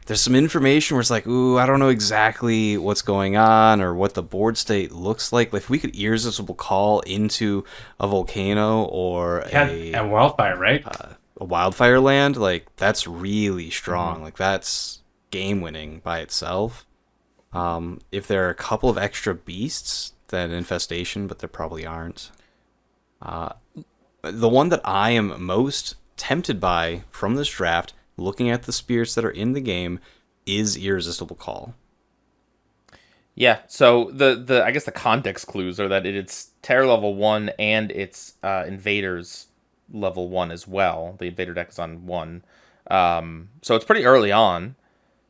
There's some information where it's like, ooh, I don't know exactly what's going on or what the board state looks like. If we could Irresistible Call into a volcano or Yeah, a Wildfire, right? wildfire land, like that's really strong. Like that's game winning by itself. If there are a couple of extra beasts, then Infestation, but there probably aren't. The one that I am most tempted by from this draft, looking at the spirits that are in the game, is Irresistible Call. Yeah, so the I guess the context clues are that it's Terror level 1 and it's Invaders level 1 as well. The Invader deck is on 1. So it's pretty early on.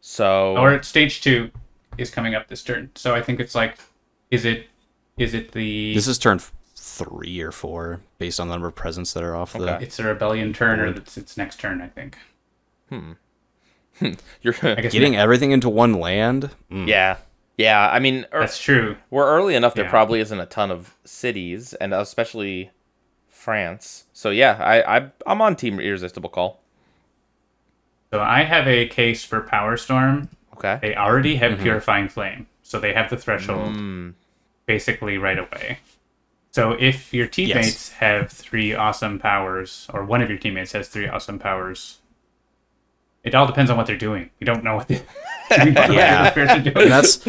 So Or stage 2 is coming up this turn. So I think it's like, is it the... This is turn 3 or 4, based on the number of presents that are off the... It's a Rebellion turn, or it's its next turn, I think. you're I guess Getting everything into one land? Yeah. I mean, that's true. we're early enough. There Yeah. probably isn't a ton of cities, and especially France. So yeah, I'm on Team Irresistible Call. So I have a case for Power Storm. Okay. They already have Purifying Flame, so they have the threshold basically right away. So if your teammates have 3 awesome powers, or one of your teammates has 3 awesome powers, it all depends on what they're doing. We don't know what the spirits are doing. That's...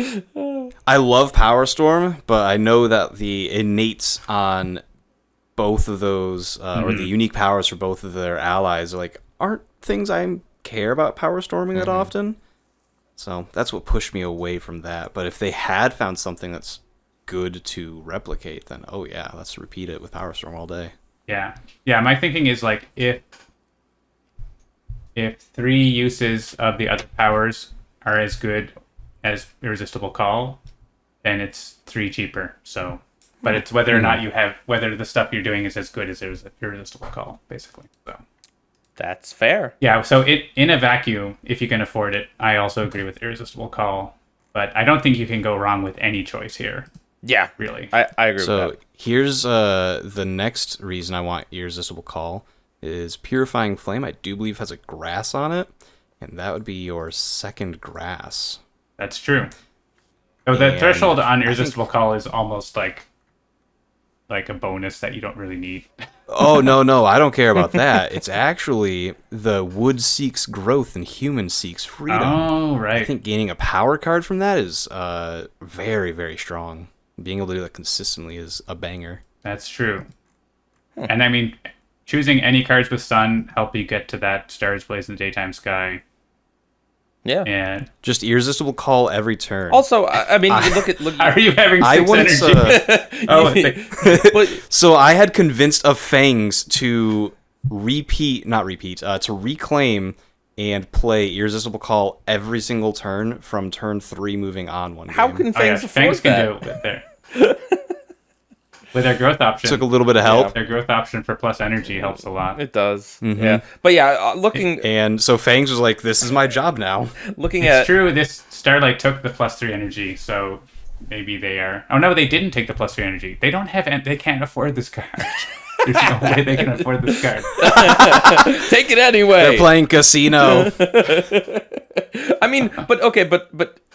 I love Power Storm, but I know that the innates on both of those, or the unique powers for both of their allies, are like, aren't things I care about Power Storming that often. So that's what pushed me away from that. But if they had found something that's good to replicate, then oh yeah, let's repeat it with Power Storm all day. Yeah. My thinking is like if 3 uses of the other powers are as good as Irresistible Call, then it's 3 cheaper. So, but it's whether or not you have, whether the stuff you're doing is as good as Irresistible Call, basically. So That's fair. yeah. So in a vacuum, if you can afford it, I also agree with Irresistible Call, but I don't think you can go wrong with any choice here. Yeah, Really. I agree with So that. here's the next reason I want Irresistible Call is Purifying Flame. I do believe has a grass on it, and that would be your second grass. That's true. So the And threshold on I Irresistible Call is almost like a bonus that you don't really need. Oh, no, I don't care about that. It's actually the wood seeks growth and human seeks freedom. Oh, right. I think gaining a power card from that is very, very strong. Being able to do that consistently is a banger. That's true. And I mean, choosing any cards with sun help you get to that stars blaze in the daytime sky. Yeah. And Just irresistible call every turn. Also, I mean, you look. are you having I 6 once, energy? But So I had convinced of Fangs to to reclaim and play Irresistible Call every single turn from turn 3 moving on one game. how can Fangs afford Fangs can that? do it with their growth option. Took a little bit of help. Their growth option for plus energy helps a lot. It does. Yeah. But yeah, looking And so Fangs was like, this is my job now. looking It's at true, this Starlight took the plus 3 energy, so maybe they are... Oh no, they didn't take the plus 3 energy. They don't have... They can't afford this card. There's no way they can afford this card. take it anyway. They're playing casino. I mean, but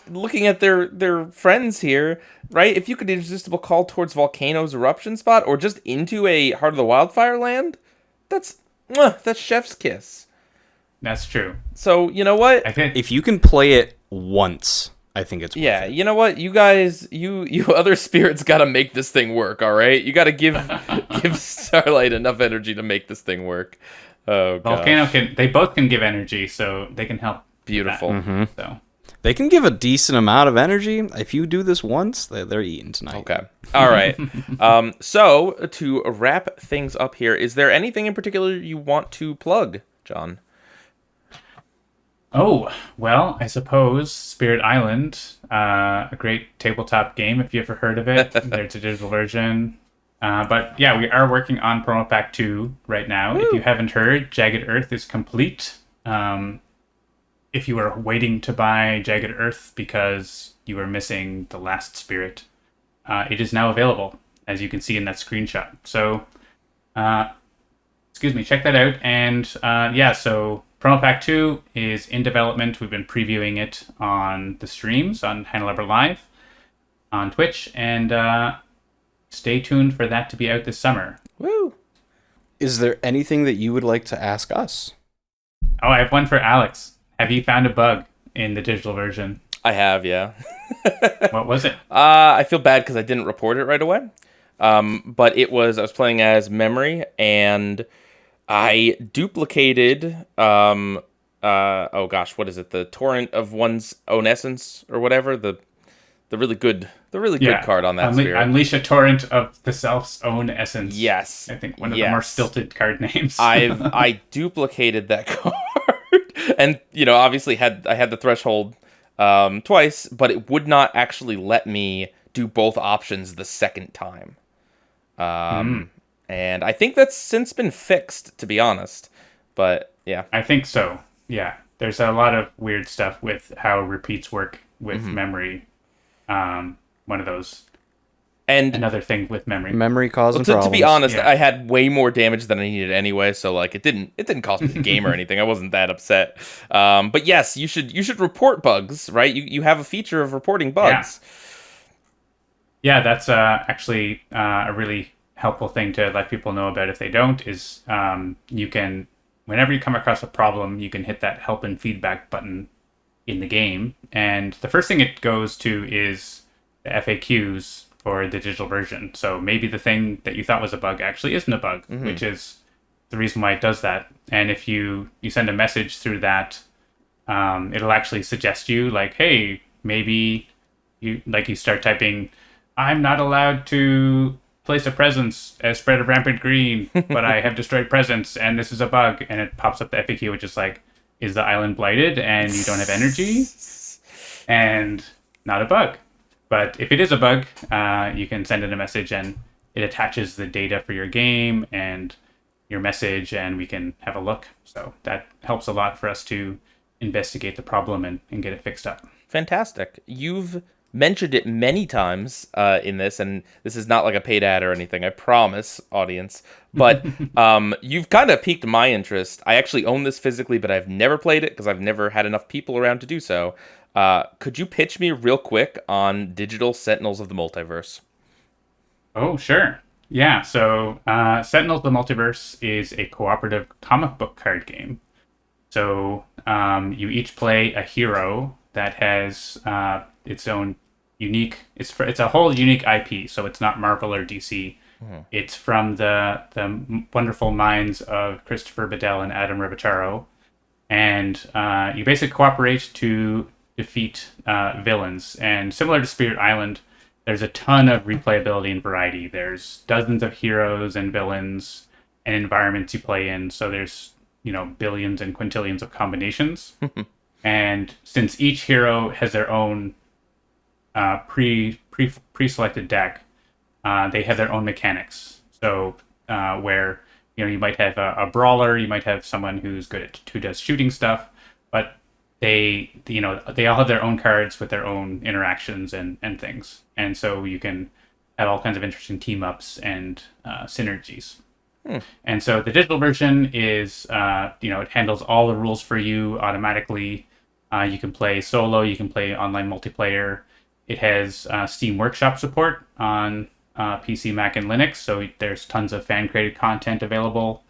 looking at their friends here, right? If you could irresistible call towards Volcano's eruption spot or just into a Heart of the Wildfire land, that's chef's kiss. That's true. So you know what? I think If you can play it once, I think it's worth Yeah, it. you know what? You guys, you other spirits got to make this thing work. All right, you got to give Starlight enough energy to make this thing work. Oh, God. Volcano they both can give energy, so they can help. with Beautiful. that. So They can give a decent amount of energy. If you do this once, they're eating tonight. Okay. All right. So to wrap things up here, is there anything in particular you want to plug, John? Oh, well, I suppose Spirit Island, a great tabletop game if you ever heard of it. There's a digital version. But yeah, we are working on Promo Pack 2 right now. Woo! If you haven't heard, Jagged Earth is complete. If you were waiting to buy Jagged Earth because you were missing the last spirit, it is now available, as you can see in that screenshot. So, check that out. And so Promo Pack 2 is in development. We've been previewing it on the streams on Hannah Live on Twitch, and stay tuned for that to be out this summer. Woo! Is there anything that you would like to ask us? Oh, I have one for Alex. Have you found a bug in the digital version? I have, yeah. What was it? I feel bad because I didn't report it right away. But I was playing as Memory, and I duplicated, what is it? The torrent of one's own essence or whatever. The really good card on that spirit. Unleash a torrent of the self's own essence. Yes. I think one of the more stilted card names. I duplicated that card. And obviously I had the threshold twice, but it would not actually let me do both options the second time. And I think that's since been fixed, to be honest. But yeah, I think so. Yeah, there's a lot of weird stuff with how repeats work with memory. One of those. And another thing with memory causing problems. To be honest, I had way more damage than I needed anyway, so like it didn't cost me the game or anything. I wasn't that upset. But yes, you should report bugs, right? You have a feature of reporting bugs. Yeah, that's actually a really helpful thing to let people know about if they don't. Is you can, whenever you come across a problem, you can hit that help and feedback button in the game, and the first thing it goes to is the FAQs for the digital version. So maybe the thing that you thought was a bug actually isn't a bug, which is the reason why it does that. And if you send a message through that, it'll actually suggest you like, hey, maybe you start typing, I'm not allowed to place a presence as spread of rampant green, but I have destroyed presence and this is a bug. And it pops up the FAQ, which is like, is the island blighted and you don't have energy? And not a bug. But if it is a bug, you can send in a message and it attaches the data for your game and your message, and we can have a look. So that helps a lot for us to investigate the problem and get it fixed up. Fantastic. You've mentioned it many times in this, and this is not like a paid ad or anything, I promise, audience. But you've kind of piqued my interest. I actually own this physically, but I've never played it because I've never had enough people around to do so. Could you pitch me real quick on Digital Sentinels of the Multiverse? Oh, sure. Yeah, so Sentinels of the Multiverse is a cooperative comic book card game. So you each play a hero that has its own unique. It's a whole unique IP, so it's not Marvel or DC. It's from the wonderful minds of Christopher Bedell and Adam Ribacharo, and you basically cooperate to defeat villains. And similar to Spirit Island, there's a ton of replayability and variety. There's dozens of heroes and villains and environments you play in, so there's billions and quintillions of combinations. And since each hero has their own pre-selected deck, they have their own mechanics. So where you might have a brawler, you might have someone who does shooting stuff, but they all have their own cards with their own interactions and things, and so you can have all kinds of interesting team ups and synergies. And so the digital version is it handles all the rules for you automatically. You can play solo, you can play online multiplayer. It has Steam Workshop support on PC, Mac, and Linux, so there's tons of fan-created content available.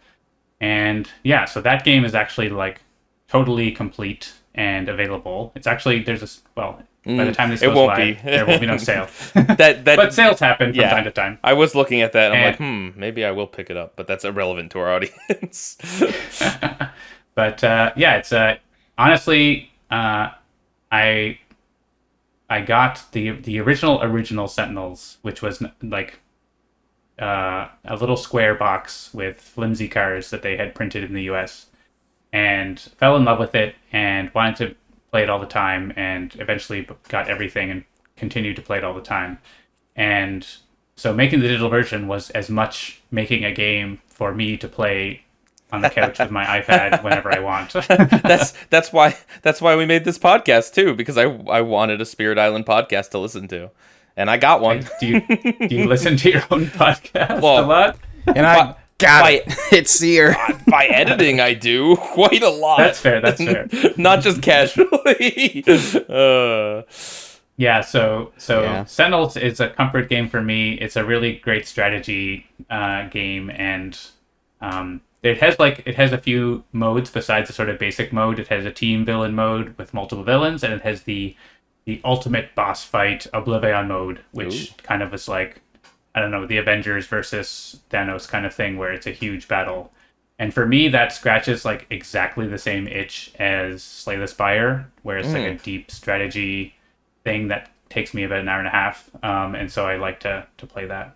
And yeah, so that game is actually like totally complete and available. It's actually, by the time this goes live, there will be no sale. But sales happen from time to time. I was looking at that, and I'm like, maybe I will pick it up, but that's irrelevant to our audience. But it's honestly, I got the original Sentinels, which was like a little square box with flimsy cards that they had printed in the US, and fell in love with it and wanted to play it all the time, and eventually got everything and continued to play it all the time. And so making the digital version was as much making a game for me to play on the couch with my iPad whenever I want. That's why we made this podcast too, because I wanted a Spirit Island podcast to listen to, and I got one. Do you listen to your own podcast a lot? And I got it. It's here. By editing, I do quite a lot. That's fair. Not just casually. Yeah. So Sentinels is a comfort game for me. It's a really great strategy game, and it has a few modes besides the sort of basic mode. It has a team villain mode with multiple villains, and it has the ultimate boss fight Oblivion mode, which kind of is like, I don't know, the Avengers versus Thanos kind of thing, where it's a huge battle. And for me, that scratches like exactly the same itch as Slay the Spire, where it's like a deep strategy thing that takes me about an hour and a half. And so I like to play that.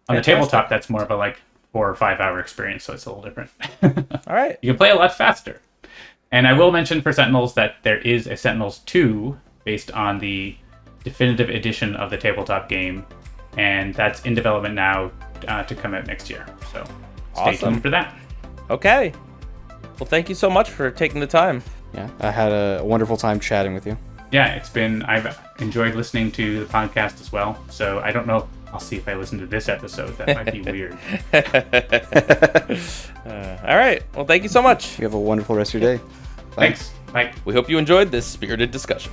On the tabletop, that's more of a like 4 or 5 hour experience, so it's a little different. All right. You can play a lot faster. And I will mention for Sentinels that there is a Sentinels 2 based on the definitive edition of the tabletop game, and that's in development now to come out next year. So stay tuned for that. Okay. Well, thank you so much for taking the time. Yeah, I had a wonderful time chatting with you. Yeah, I've enjoyed listening to the podcast as well. So I don't know. I'll see if I listen to this episode. That might be weird. All right. Well, thank you so much. You have a wonderful rest of your day. Bye. Thanks. Bye. We hope you enjoyed this spirited discussion.